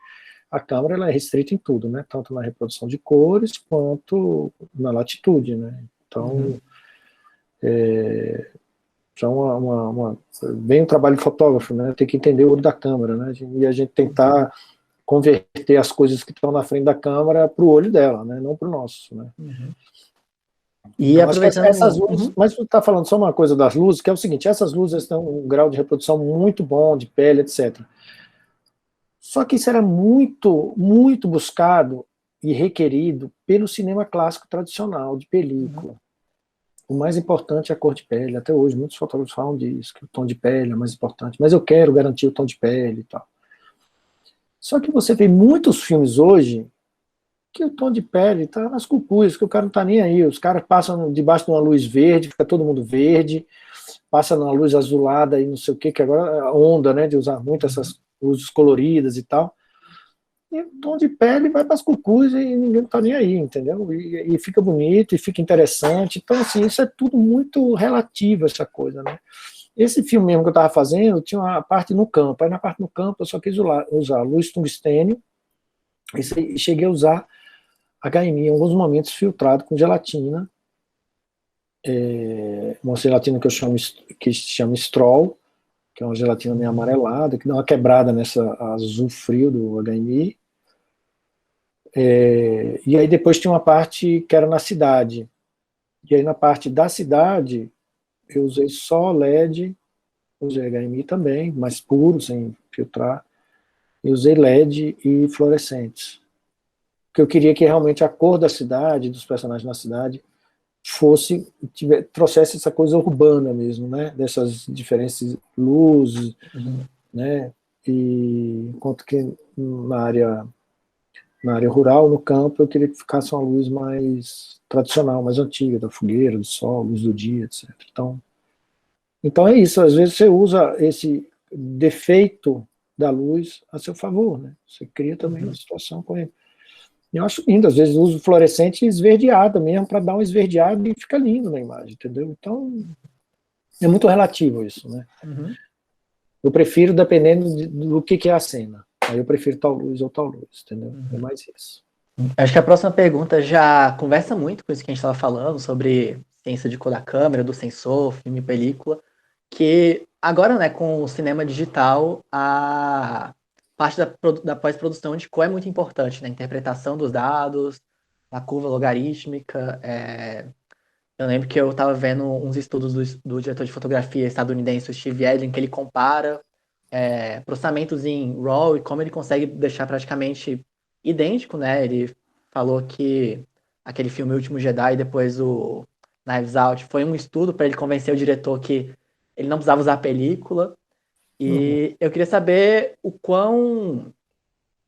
a câmera ela é restrita em tudo, né? Tanto na reprodução de cores quanto na latitude, né? Então, já vem um trabalho de fotógrafo, né? Tem que entender o olho da câmera, né? E a gente tentar converter as coisas que estão na frente da câmera para o olho dela, né? Não para o nosso, né? E Então, acho que essas aproveitando. luzes, mas você está falando só uma coisa das luzes, que é o seguinte, essas luzes têm um grau de reprodução muito bom, de pele, etc. Só que isso era muito, muito buscado e requerido pelo cinema clássico tradicional, de película. O mais importante é a cor de pele. Até hoje, muitos fotógrafos falam disso, que o tom de pele é mais importante. Mas eu quero garantir o tom de pele e tal. Só que você vê muitos filmes hoje que o tom de pele está nas cucuias, que o cara não está nem aí. Os caras passam debaixo de uma luz verde, fica todo mundo verde, passa numa luz azulada e não sei o que agora é a onda, né, de usar muito essas luzes coloridas e tal. E o tom de pele vai para as cucuias e ninguém está nem aí, entendeu? E fica bonito, e fica interessante. Então, assim, isso é tudo muito relativo, essa coisa, né? Esse filme mesmo que eu estava fazendo tinha uma parte no campo. Aí na parte no campo eu só quis usar luz tungstênio e cheguei a usar HMI em alguns momentos filtrado com gelatina, uma gelatina que se chama Stroll, que é uma gelatina meio amarelada, que dá uma quebrada nessa azul frio do HMI. E aí depois tinha uma parte que era na cidade. E aí na parte da cidade eu usei só LED, usei HMI também, mais puro, sem filtrar, e usei LED e fluorescentes. Porque eu queria que realmente a cor da cidade, dos personagens na cidade, trouxesse essa coisa urbana mesmo, né? Dessas diferentes luzes, né? E enquanto que na área rural, no campo, eu queria que ficasse uma luz mais tradicional, mais antiga, da fogueira, do sol, luz do dia, etc. Então é isso, às vezes você usa esse defeito da luz a seu favor, né? Você cria também uma situação com ele. Eu acho lindo, às vezes uso fluorescente esverdeada mesmo, para dar um esverdeado e fica lindo na imagem, entendeu? Então, é muito relativo isso, né? Eu prefiro dependendo do que é a cena. Aí eu prefiro tal luz ou tal luz, entendeu? É mais isso. Acho que a próxima pergunta já conversa muito com isso que a gente estava falando, sobre ciência de cor da câmera, do sensor, filme e película, que agora, né, com o cinema digital, a parte da pós-produção de cor é muito importante, né? A interpretação dos dados, a curva logarítmica. Eu lembro que eu estava vendo uns estudos do diretor de fotografia estadunidense, o Steve Edlin, que ele compara processamentos em RAW e como ele consegue deixar praticamente idêntico, né? Ele falou que aquele filme O Último Jedi e depois o Knives Out foi um estudo para ele convencer o diretor que ele não precisava usar a película. E eu queria saber o quão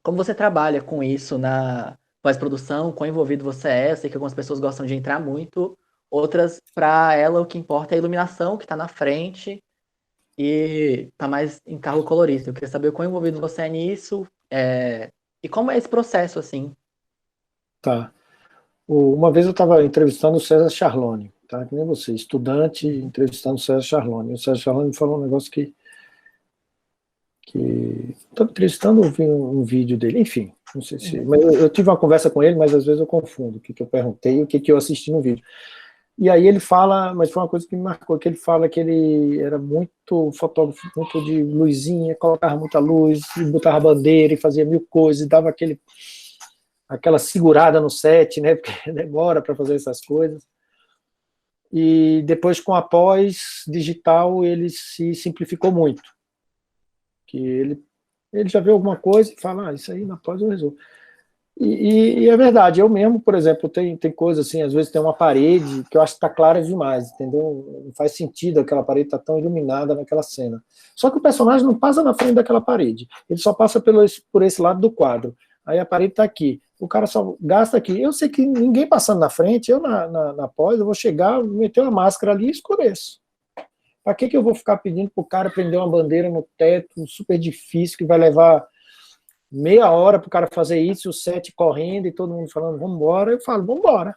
como você trabalha com isso na pós-produção, quão envolvido você é. Eu sei que algumas pessoas gostam de entrar muito, outras, para ela, o que importa é a iluminação que está na frente e tá mais em carro colorista. Eu queria saber o quão envolvido você é nisso, e como é esse processo, assim. Tá. Uma vez eu estava entrevistando o César Charlone, tá? Que nem você, estudante entrevistando o César Charlone. O César Charlone me falou um negócio que estava entrevistando, eu vi um vídeo dele, enfim, não sei se, mas eu tive uma conversa com ele, mas às vezes eu confundo o que eu perguntei e o que eu assisti no vídeo. E aí ele fala, mas foi uma coisa que me marcou, que ele fala que ele era muito fotógrafo, muito de luzinha, colocava muita luz, botava bandeira e fazia mil coisas, e dava aquela segurada no set, né, porque demora para fazer essas coisas. E depois, com a pós-digital, ele se simplificou muito, que ele já viu alguma coisa e fala, isso aí na pós eu resolvo. E é verdade, eu mesmo, por exemplo, tem coisa assim, às vezes tem uma parede que eu acho que está clara demais, entendeu? Não faz sentido aquela parede estar tão iluminada naquela cena. Só que o personagem não passa na frente daquela parede, ele só passa por esse lado do quadro. Aí a parede está aqui, o cara só gasta aqui. Eu sei que ninguém passando na frente, eu na pós, eu vou chegar, meter uma máscara ali e escureço. Para que eu vou ficar pedindo para o cara prender uma bandeira no teto, super difícil, que vai levar meia hora para o cara fazer isso, o set correndo e todo mundo falando, vamos embora, eu falo, vamos embora.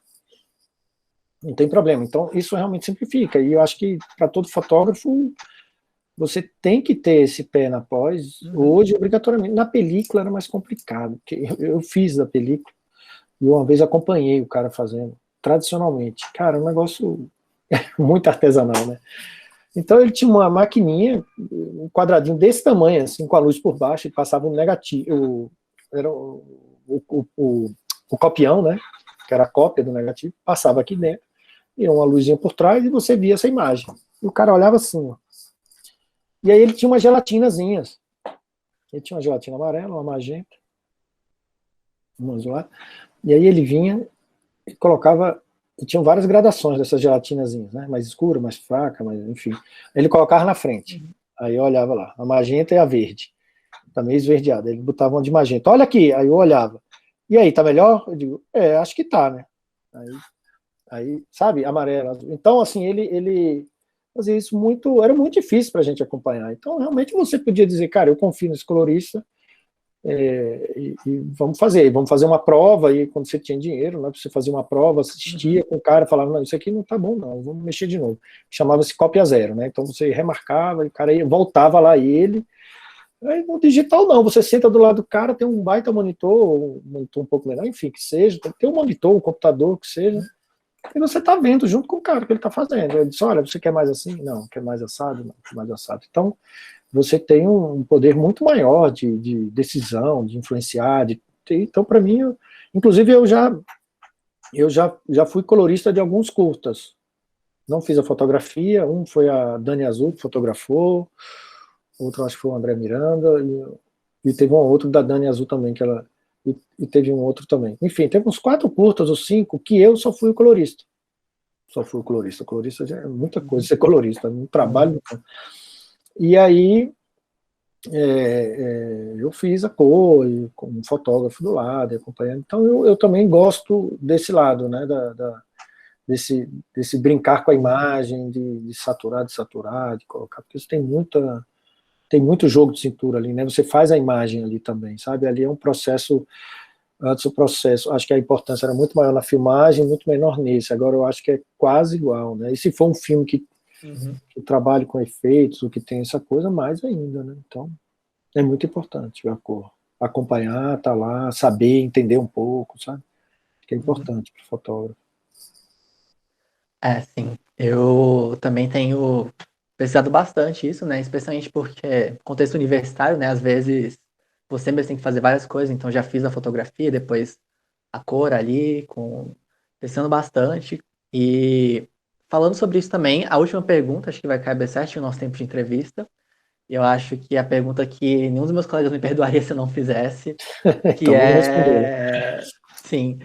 Não tem problema. Então, isso realmente simplifica. E eu acho que, para todo fotógrafo, você tem que ter esse pé na pós. Hoje, obrigatoriamente. Na película era mais complicado, porque eu fiz da película e uma vez acompanhei o cara fazendo, tradicionalmente. Cara, é um negócio muito artesanal, né? Então ele tinha uma maquininha, um quadradinho desse tamanho, assim, com a luz por baixo, e passava um negativo, era o copião, né, que era a cópia do negativo, passava aqui dentro, e uma luzinha por trás, e você via essa imagem. E o cara olhava assim, ó. E aí ele tinha umas gelatinazinhas. Ele tinha uma gelatina amarela, uma magenta, uma azulada, e aí ele vinha e colocava. E tinham várias gradações dessas gelatinazinhas, né? Mais escura, mais fraca, mais, enfim. Ele colocava na frente. Aí eu olhava lá, a magenta e a verde. Tá meio esverdeada. Ele botava uma de magenta. Olha aqui. Aí eu olhava. E aí, tá melhor? Eu digo, acho que tá, né? Aí sabe, amarela. Então, assim, ele fazia isso muito. Era muito difícil pra gente acompanhar. Então, realmente, você podia dizer, cara, eu confio nesse colorista. E vamos fazer uma prova, e quando você tinha dinheiro, né, você fazia uma prova, assistia com o cara, falava, não, isso aqui não tá bom não, vamos mexer de novo. Chamava-se cópia zero, né, então você remarcava, e o cara voltava lá, aí no digital não, você senta do lado do cara, tem um baita monitor, um monitor um pouco menor, enfim, que seja, tem um monitor, um computador, que seja, e você tá vendo junto com o cara o que ele tá fazendo. Ele disse, olha, você quer mais assim? Não, quer mais assado? Não, quer mais assado. Então, você tem um poder muito maior de decisão, de influenciar. Então, para mim, inclusive, eu já fui colorista de alguns curtas. Não fiz a fotografia, um foi a Dani Azul que fotografou, outro acho que foi o André Miranda, e teve um outro da Dani Azul também, e teve um outro também. Enfim, teve uns 4 curtas ou 5 que eu só fui o colorista. Só fui o colorista. Colorista já é muita coisa, ser colorista, não trabalho. E aí eu fiz a cor, e com um fotógrafo do lado, acompanhando. Então eu também gosto desse lado, né, desse brincar com a imagem, de saturar, de colocar, porque isso tem muito jogo de cintura ali, né? Você faz a imagem ali também, sabe? Ali é um processo, antes o processo, acho que a importância era muito maior na filmagem, muito menor nesse, agora eu acho que é quase igual, né? E se for um filme que trabalhe com efeitos, o que tem essa coisa, mais ainda, né? Então, é muito importante a cor. Acompanhar, tá lá, saber, entender um pouco, sabe? Que é importante para o fotógrafo. Sim. Eu também tenho pesquisado bastante isso, né? Especialmente porque contexto universitário, né? Às vezes você mesmo tem que fazer várias coisas, então já fiz a fotografia, depois a cor ali, pensando bastante. E falando sobre isso também, a última pergunta, acho que vai caber certo no nosso tempo de entrevista. E eu acho que é a pergunta que nenhum dos meus colegas me perdoaria se eu não fizesse, que Então vamos responder. sim,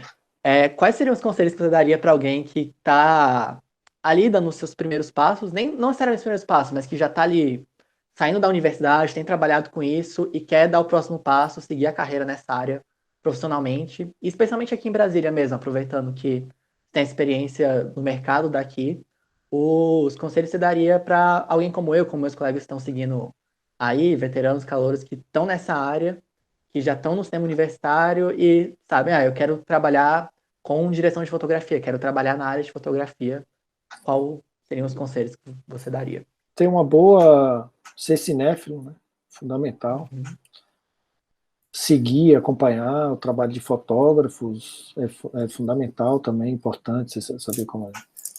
quais seriam os conselhos que você daria para alguém que está ali dando os seus primeiros passos, nem não necessariamente os primeiros passos, mas que já está ali saindo da universidade, tem trabalhado com isso e quer dar o próximo passo, seguir a carreira nessa área profissionalmente, e especialmente aqui em Brasília mesmo, aproveitando que tem experiência no mercado daqui, os conselhos você daria para alguém como eu, como meus colegas que estão seguindo aí, veteranos, calouros que estão nessa área, que já estão no sistema universitário e sabem, eu quero trabalhar com direção de fotografia, quero trabalhar na área de fotografia. Qual seriam os conselhos que você daria? Ter uma boa... ser cinéfilo, né? Fundamental. Uhum. Seguir, acompanhar o trabalho de fotógrafos é fundamental também, importante você saber como é.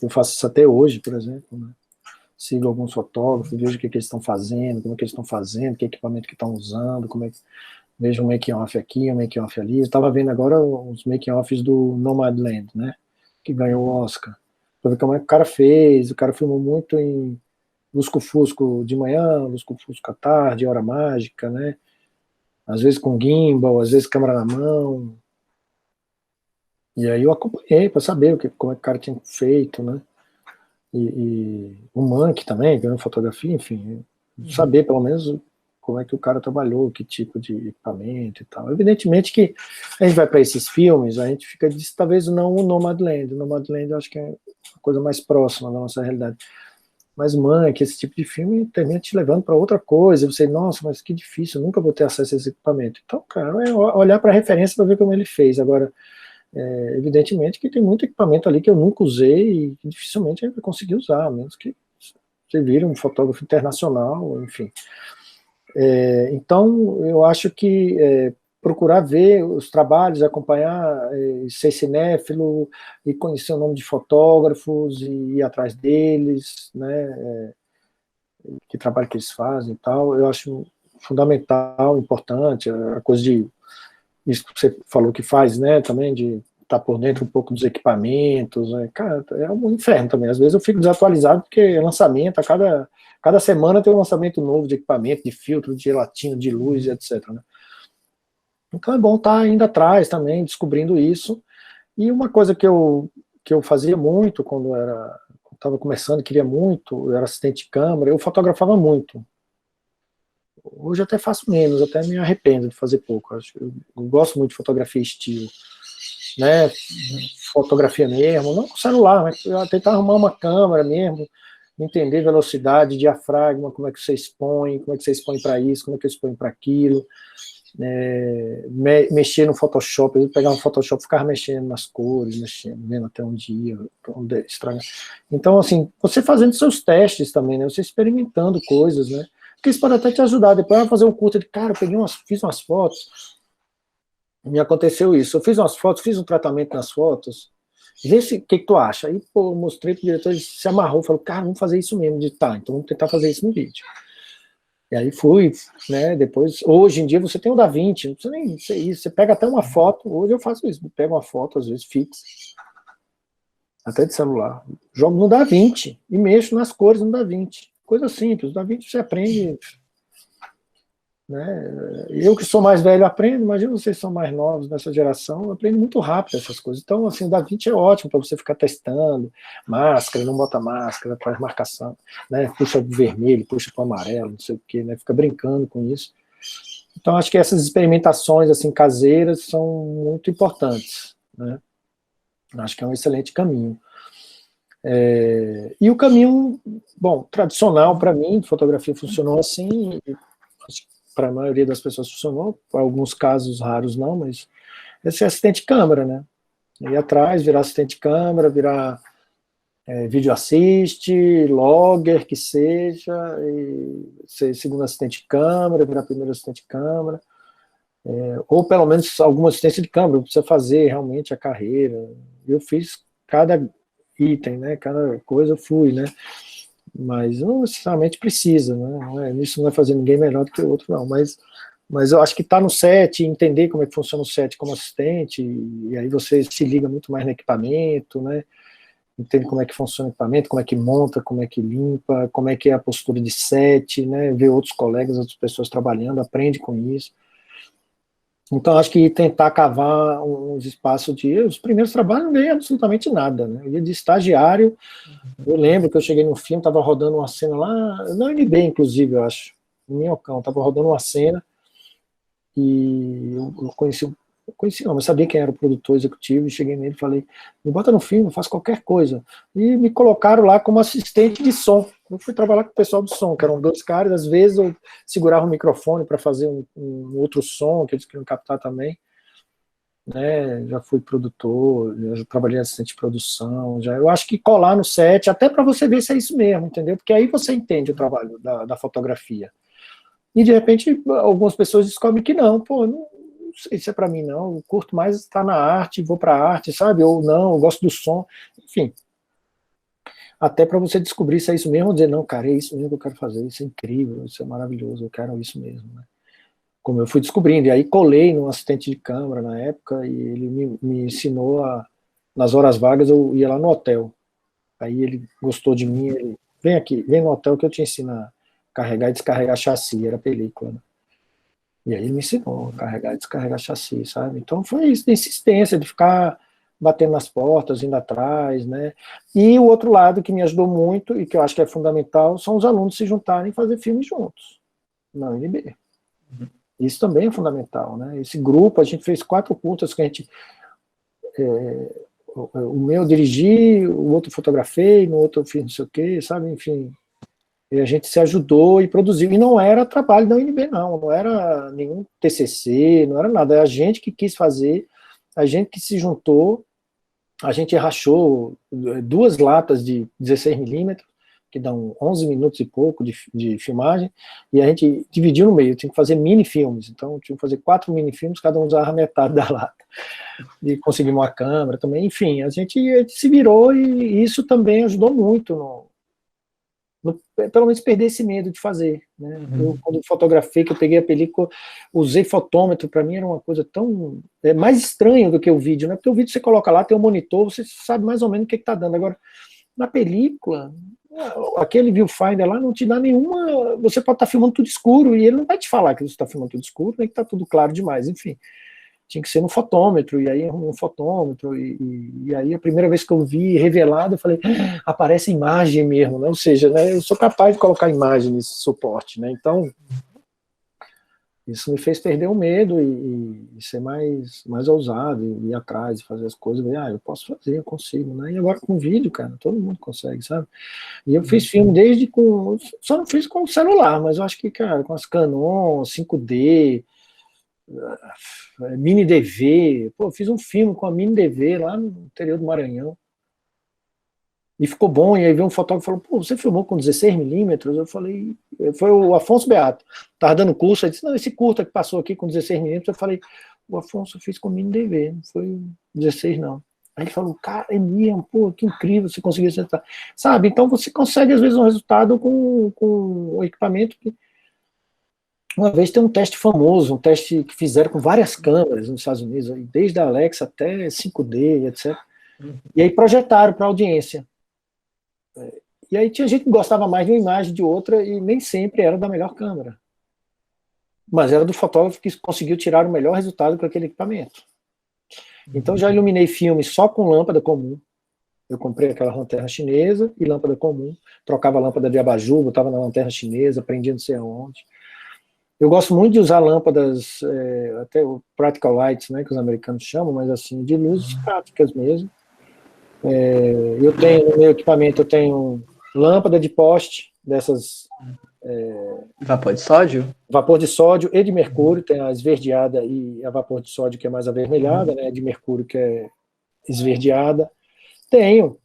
Eu faço isso até hoje, por exemplo, né? Sigo alguns fotógrafos, vejo o que eles estão fazendo, como é que eles estão fazendo, que equipamento que estão usando, como é que... vejo um making-off aqui, um making-off ali. Eu estava vendo agora os making-offs do Nomadland, né? Que ganhou o Oscar. Para ver como é que o cara fez. O cara filmou muito em lusco-fusco de manhã, lusco-fusco à tarde, hora mágica, né? Às vezes com gimbal, às vezes câmera na mão. E aí eu acompanhei para saber como é que o cara tinha feito, né? E o Mank também, ganhou fotografia, enfim, saber pelo menos como é que o cara trabalhou, que tipo de equipamento e tal. Evidentemente que a gente vai para esses filmes, a gente fica, talvez não o Nomadland. O Nomadland eu acho que é a coisa mais próxima da nossa realidade. Mas Mank, esse tipo de filme termina te levando para outra coisa. Você, nossa, mas que difícil, eu nunca vou ter acesso a esse equipamento. Então, cara, é olhar para a referência para ver como ele fez. Agora, evidentemente que tem muito equipamento ali que eu nunca usei e que dificilmente a gente vai conseguir usar, a menos que você vire um fotógrafo internacional, enfim. Então, eu acho que procurar ver os trabalhos, acompanhar, ser cinéfilo e conhecer o nome de fotógrafos e ir atrás deles, né, que trabalho que eles fazem e tal, eu acho fundamental, importante, a coisa de isso que você falou que faz, né, também, de estar por dentro um pouco dos equipamentos, né, cara, é um inferno também. Às vezes eu fico desatualizado porque é lançamento, cada semana tem um lançamento novo de equipamento, de filtro, de gelatina, de luz, etc, né. Então é bom estar indo atrás também, descobrindo isso. E uma coisa que eu fazia muito quando estava começando, queria muito, eu era assistente de câmera, eu fotografava muito. Hoje até faço menos, até me arrependo de fazer pouco. Eu gosto muito de fotografia estilo, né? Fotografia mesmo, não com celular, mas tentar arrumar uma câmera mesmo, entender velocidade, diafragma, como é que você expõe para isso, como é que eu exponho para aquilo, mexer no Photoshop, pegar um Photoshop, ficar mexendo nas cores, vendo até um dia, estragar. Então, assim, você fazendo seus testes também, né? Você experimentando coisas, né? Porque isso pode até te ajudar. Depois vai fazer um curso de, cara, eu fiz umas fotos, me aconteceu isso, eu fiz umas fotos, fiz um tratamento nas fotos, vê o que tu acha. Aí, pô, eu mostrei pro diretor, ele se amarrou, falou, cara, vamos fazer isso mesmo, então vamos tentar fazer isso no vídeo. E aí fui, né, depois, hoje em dia você tem o DaVinci, não precisa nem ser isso, você pega até uma foto, hoje eu faço isso, pego uma foto, às vezes fixa, até de celular, jogo no DaVinci e mexo nas cores no DaVinci, coisa simples, o DaVinci você aprende, né, eu que sou mais velho aprendo, imagina vocês que são mais novos nessa geração, eu aprendo muito rápido essas coisas, então assim, o DaVinci é ótimo para você ficar testando, máscara, não bota máscara, faz marcação, né, puxa pro vermelho, puxa pro amarelo, não sei o que, né, fica brincando com isso. Então acho que essas experimentações assim caseiras são muito importantes, né, acho que é um excelente caminho. E o caminho, bom, tradicional para mim, fotografia funcionou assim, para a maioria das pessoas funcionou, para alguns casos raros não, mas esse é assistente de câmera, né? Ir atrás, virar assistente de câmera, virar vídeo assiste, logger, que seja, e ser segundo assistente de câmera, virar primeiro assistente de câmera, ou pelo menos alguma assistência de câmera, precisa fazer realmente a carreira. Eu fiz cada item, né? Cada coisa eu fui, né? Mas não necessariamente precisa, né? Isso não vai fazer ninguém melhor do que o outro, não, mas eu acho que estar no set, entender como é que funciona o set como assistente, e aí você se liga muito mais no equipamento, né? Entende como é que funciona o equipamento, como é que monta, como é que limpa, como é que é a postura de set, né? Ver outros colegas, outras pessoas trabalhando, aprende com isso. Então, acho que tentar cavar uns espaços os primeiros trabalhos não ganhei absolutamente nada, né? Eu ia de estagiário, eu lembro que eu cheguei no filme, estava rodando uma cena lá, na UNB, inclusive, eu acho. minhocão, tava rodando uma cena, e eu conheci não, mas sabia quem era o produtor executivo, e cheguei nele e falei, me bota no filme, eu faço qualquer coisa. E me colocaram lá como assistente de som. Eu fui trabalhar com o pessoal do som, que eram 2 caras, às vezes eu segurava o microfone para fazer um outro som, que eles queriam captar também. Né, já fui produtor, já trabalhei assistente de produção, eu acho que colar no set, até para você ver se é isso mesmo, entendeu? Porque aí você entende o trabalho da fotografia. E de repente algumas pessoas descobrem que não, pô, não sei se é para mim não, eu curto mais estar na arte, vou para a arte, sabe? Ou não, eu gosto do som, enfim. Até para você descobrir se é isso mesmo, ou dizer, não, cara, é isso mesmo que eu quero fazer, isso é incrível, isso é maravilhoso, eu quero isso mesmo, né? Como eu fui descobrindo, e aí colei num assistente de câmara na época, e ele me ensinou nas horas vagas, eu ia lá no hotel, aí ele gostou de mim, ele, vem aqui, vem no hotel que eu te ensino a carregar e descarregar chassi, era película, né? E aí ele me ensinou a carregar e descarregar chassi, sabe? Então foi isso, de insistência, de ficar batendo nas portas, indo atrás, né? E o outro lado que me ajudou muito, e que eu acho que é fundamental, são os alunos se juntarem e fazer filmes juntos, na UNB. Isso também é fundamental, né? Esse grupo, a gente fez 4 curtas que a gente... o meu eu dirigi, o outro fotografei, no outro eu fiz não sei o quê, sabe? Enfim, e a gente se ajudou e produziu. E não era trabalho da UNB, não era nenhum TCC, não era nada. É a gente que quis fazer, a gente que se juntou, a gente rachou 2 latas de 16mm, que dão 11 minutos e pouco de filmagem, e a gente dividiu no meio, tinha que fazer mini-filmes, então tinha que fazer 4 mini-filmes, cada um usava metade da lata, e conseguimos uma câmera também, enfim, a gente se virou, e isso também ajudou muito, pelo menos perder esse medo de fazer, né? Eu, quando fotografei, que eu peguei a película, usei fotômetro, para mim era uma coisa tão... mais estranha do que o vídeo, né? Porque o vídeo você coloca lá, tem um monitor, você sabe mais ou menos o que está dando, agora, na película... aquele viewfinder lá não te dá nenhuma... Você pode estar filmando tudo escuro e ele não vai te falar que você está filmando tudo escuro, nem que está tudo claro demais, enfim. Tinha que ser no fotômetro, e aí um fotômetro, e aí a primeira vez que eu vi revelado, eu falei, aparece imagem mesmo, né? Ou seja, né, eu sou capaz de colocar imagem nesse suporte, né? Então, isso me fez perder o medo e ser mais ousado, e ir atrás, e fazer as coisas, e, eu posso fazer, eu consigo, né? E agora com vídeo, cara, todo mundo consegue, sabe? E eu fiz filme desde com... Só não fiz com celular, mas eu acho que, cara, com as Canon, 5D, Mini DV, pô, eu fiz um filme com a Mini DV lá no interior do Maranhão, e ficou bom, e aí veio um fotógrafo e falou, pô, você filmou com 16mm? Eu falei, foi o Afonso Beato, tava dando curso, ele disse, não, esse curta que passou aqui com 16mm, eu falei, o Afonso eu fiz com Mini DV, não foi 16 não. Aí ele falou, cara, é mesmo, pô, que incrível, você conseguiu acertar. Sabe, então você consegue às vezes um resultado com o equipamento que... Uma vez tem um teste famoso, um teste que fizeram com várias câmeras nos Estados Unidos, desde a Alexa até 5D, etc. E aí projetaram para a audiência. E aí tinha gente que gostava mais de uma imagem de outra e nem sempre era da melhor câmera. Mas era do fotógrafo que conseguiu tirar o melhor resultado com aquele equipamento. Então já iluminei filmes só com lâmpada comum. Eu comprei aquela lanterna chinesa e lâmpada comum, trocava a lâmpada de abajur, botava na lanterna chinesa, prendia não sei aonde. Eu gosto muito de usar lâmpadas, até o practical lights, né, que os americanos chamam, mas assim, de luzes práticas mesmo. Eu tenho, no meu equipamento, eu tenho lâmpada de poste, dessas... Vapor de sódio? Vapor de sódio e de mercúrio, tem a esverdeada e a vapor de sódio que é mais avermelhada, né, de mercúrio que é esverdeada. Tenho,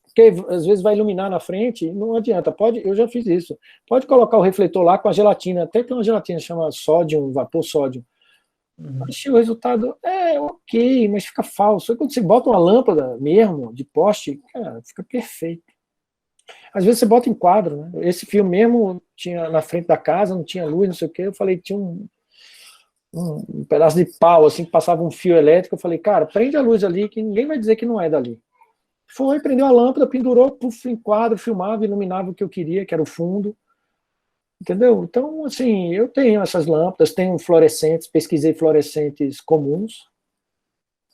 porque às vezes vai iluminar na frente, não adianta, eu já fiz isso, pode colocar o refletor lá com a gelatina, até tem uma gelatina que chama sódio, vapor sódio, achei o resultado, ok, mas fica falso, aí quando você bota uma lâmpada mesmo, de poste, cara, fica perfeito. Às vezes você bota em quadro, né? Esse filme mesmo, tinha na frente da casa, não tinha luz, não sei o que, eu falei, tinha um pedaço de pau, assim, que passava um fio elétrico, eu falei, cara, prende a luz ali, que ninguém vai dizer que não é dali. Foi, prendeu a lâmpada, pendurou, puf, em quadro, filmava, iluminava o que eu queria, que era o fundo. Entendeu? Então, assim, eu tenho essas lâmpadas, tenho fluorescentes, pesquisei fluorescentes comuns,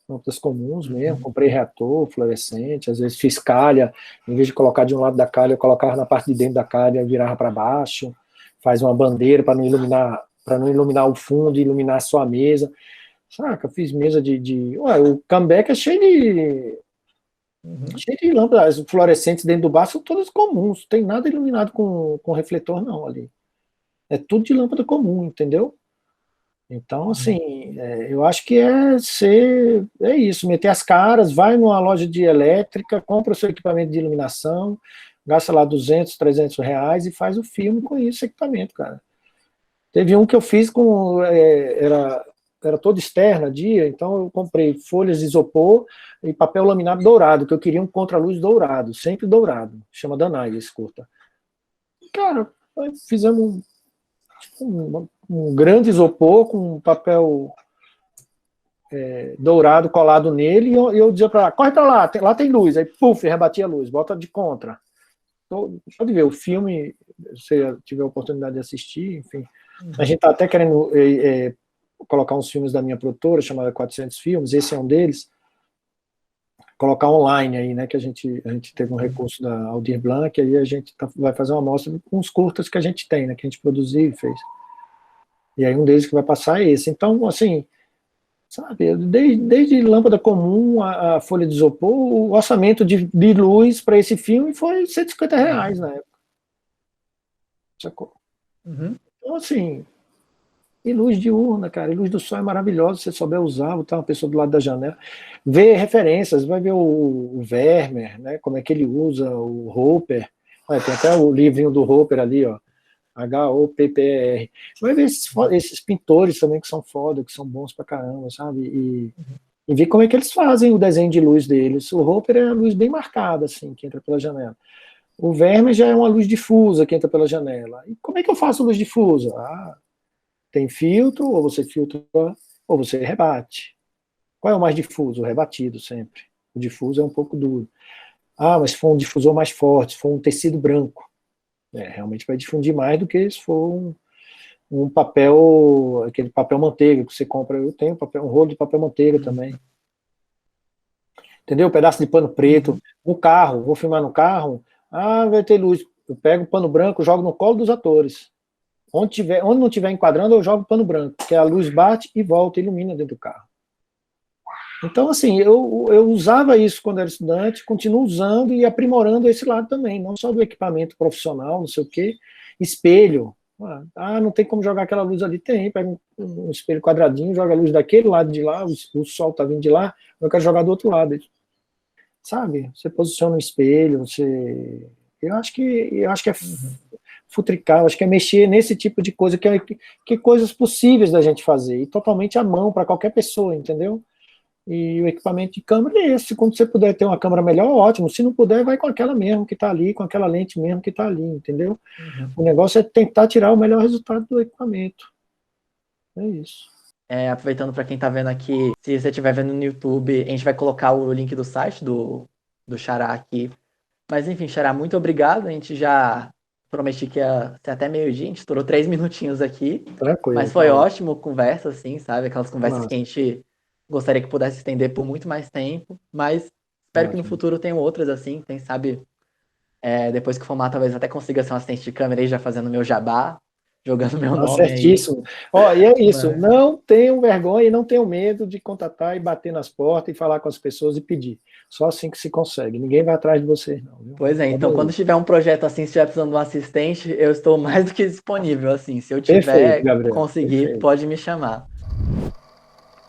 lâmpadas comuns mesmo, comprei reator, fluorescente, às vezes fiz calha, em vez de colocar de um lado da calha, eu colocava na parte de dentro da calha e virava para baixo. faz uma bandeira para não iluminar o fundo, iluminar só a mesa. Saca, fiz mesa Ué, o comeback é cheio de lâmpadas fluorescentes dentro do bar, são todas comuns, não tem nada iluminado com refletor não ali. É tudo de lâmpada comum, entendeu? Então, assim, eu acho que é isso, meter as caras, vai numa loja de elétrica, compra o seu equipamento de iluminação, gasta lá 200, 300 reais e faz o filme com esse equipamento, cara. Teve um que eu fiz era todo externo, dia, então eu comprei folhas de isopor e papel laminado dourado, que eu queria um contraluz dourado, sempre dourado, chama Danai esse curta. Cara, fizemos um grande isopor com papel dourado colado nele, e eu dizia para ela, corre para lá tem luz, aí puf, rebatia a luz, bota de contra. Pode ver, o filme, se você tiver a oportunidade de assistir, enfim, a gente está até querendo colocar uns filmes da minha produtora, chamada 400 Filmes, esse é um deles, colocar online aí, né, que a gente teve um recurso da Aldir Blanc, aí a gente vai fazer uma amostra com os curtas que a gente tem, né, que a gente produziu e fez. E aí um deles que vai passar é esse. Então, assim, sabe, desde lâmpada comum, a folha de isopor, o orçamento de luz para esse filme foi 150 reais na época. Sacou? Então, assim, e luz diurna, cara, e luz do sol é maravilhosa, se você souber usar, botar uma pessoa do lado da janela, ver referências, vai ver o Vermeer, né, como é que ele usa, o Hopper, tem até o livrinho do Hopper ali, ó, Hopper, vai ver esses pintores também que são foda, que são bons pra caramba, sabe, e ver como é que eles fazem o desenho de luz deles. O Hopper é a luz bem marcada, assim, que entra pela janela. O Vermeer já é uma luz difusa que entra pela janela. E como é que eu faço luz difusa? Tem filtro, ou você filtra, ou você rebate. Qual é o mais difuso? O rebatido, sempre. O difuso é um pouco duro. Mas se for um difusor mais forte, se for um tecido branco, realmente vai difundir mais do que se for um papel, aquele papel manteiga que você compra. Eu tenho um rolo de papel manteiga também. Entendeu? Um pedaço de pano preto. No carro, vou filmar no carro, vai ter luz. Eu pego o pano branco, jogo no colo dos atores. Onde não estiver enquadrando, eu jogo pano branco, que a luz bate e volta, ilumina dentro do carro. Então, assim, eu usava isso quando era estudante, continuo usando e aprimorando esse lado também, não só do equipamento profissional, não sei o quê, espelho. Não tem como jogar aquela luz ali, pega um espelho quadradinho, joga a luz daquele lado de lá, o sol está vindo de lá, eu quero jogar do outro lado. Sabe? Você posiciona um espelho, eu acho que é futricar, acho que é mexer nesse tipo de coisa, que coisas possíveis da gente fazer, e totalmente à mão para qualquer pessoa, entendeu? E o equipamento de câmera é esse, quando você puder ter uma câmera melhor, ótimo, se não puder, vai com aquela mesmo que está ali, com aquela lente mesmo que está ali, entendeu? O negócio é tentar tirar o melhor resultado do equipamento. É isso. Aproveitando para quem está vendo aqui, se você estiver vendo no YouTube, a gente vai colocar o link do site do Xará aqui. Mas enfim, Xará, muito obrigado, a gente já prometi que ia ser até meio-dia, a gente estourou 3 minutinhos aqui. Tranquilo. Mas foi ótimo conversa, assim, sabe? Aquelas conversas que a gente gostaria que pudesse estender por muito mais tempo. Mas espero que no futuro tenham outras, assim, quem sabe depois que formar, talvez até consiga ser um assistente de câmera aí, já fazendo meu jabá, jogando meu nome certíssimo. E é isso, não tenham vergonha e não tenham medo de contatar e bater nas portas e falar com as pessoas e pedir. Só assim que se consegue. Ninguém vai atrás de vocês, não. Viu? Pois é, então quando tiver um projeto assim, se estiver precisando de um assistente, eu estou mais do que disponível, assim. Se eu tiver, conseguir, pode me chamar.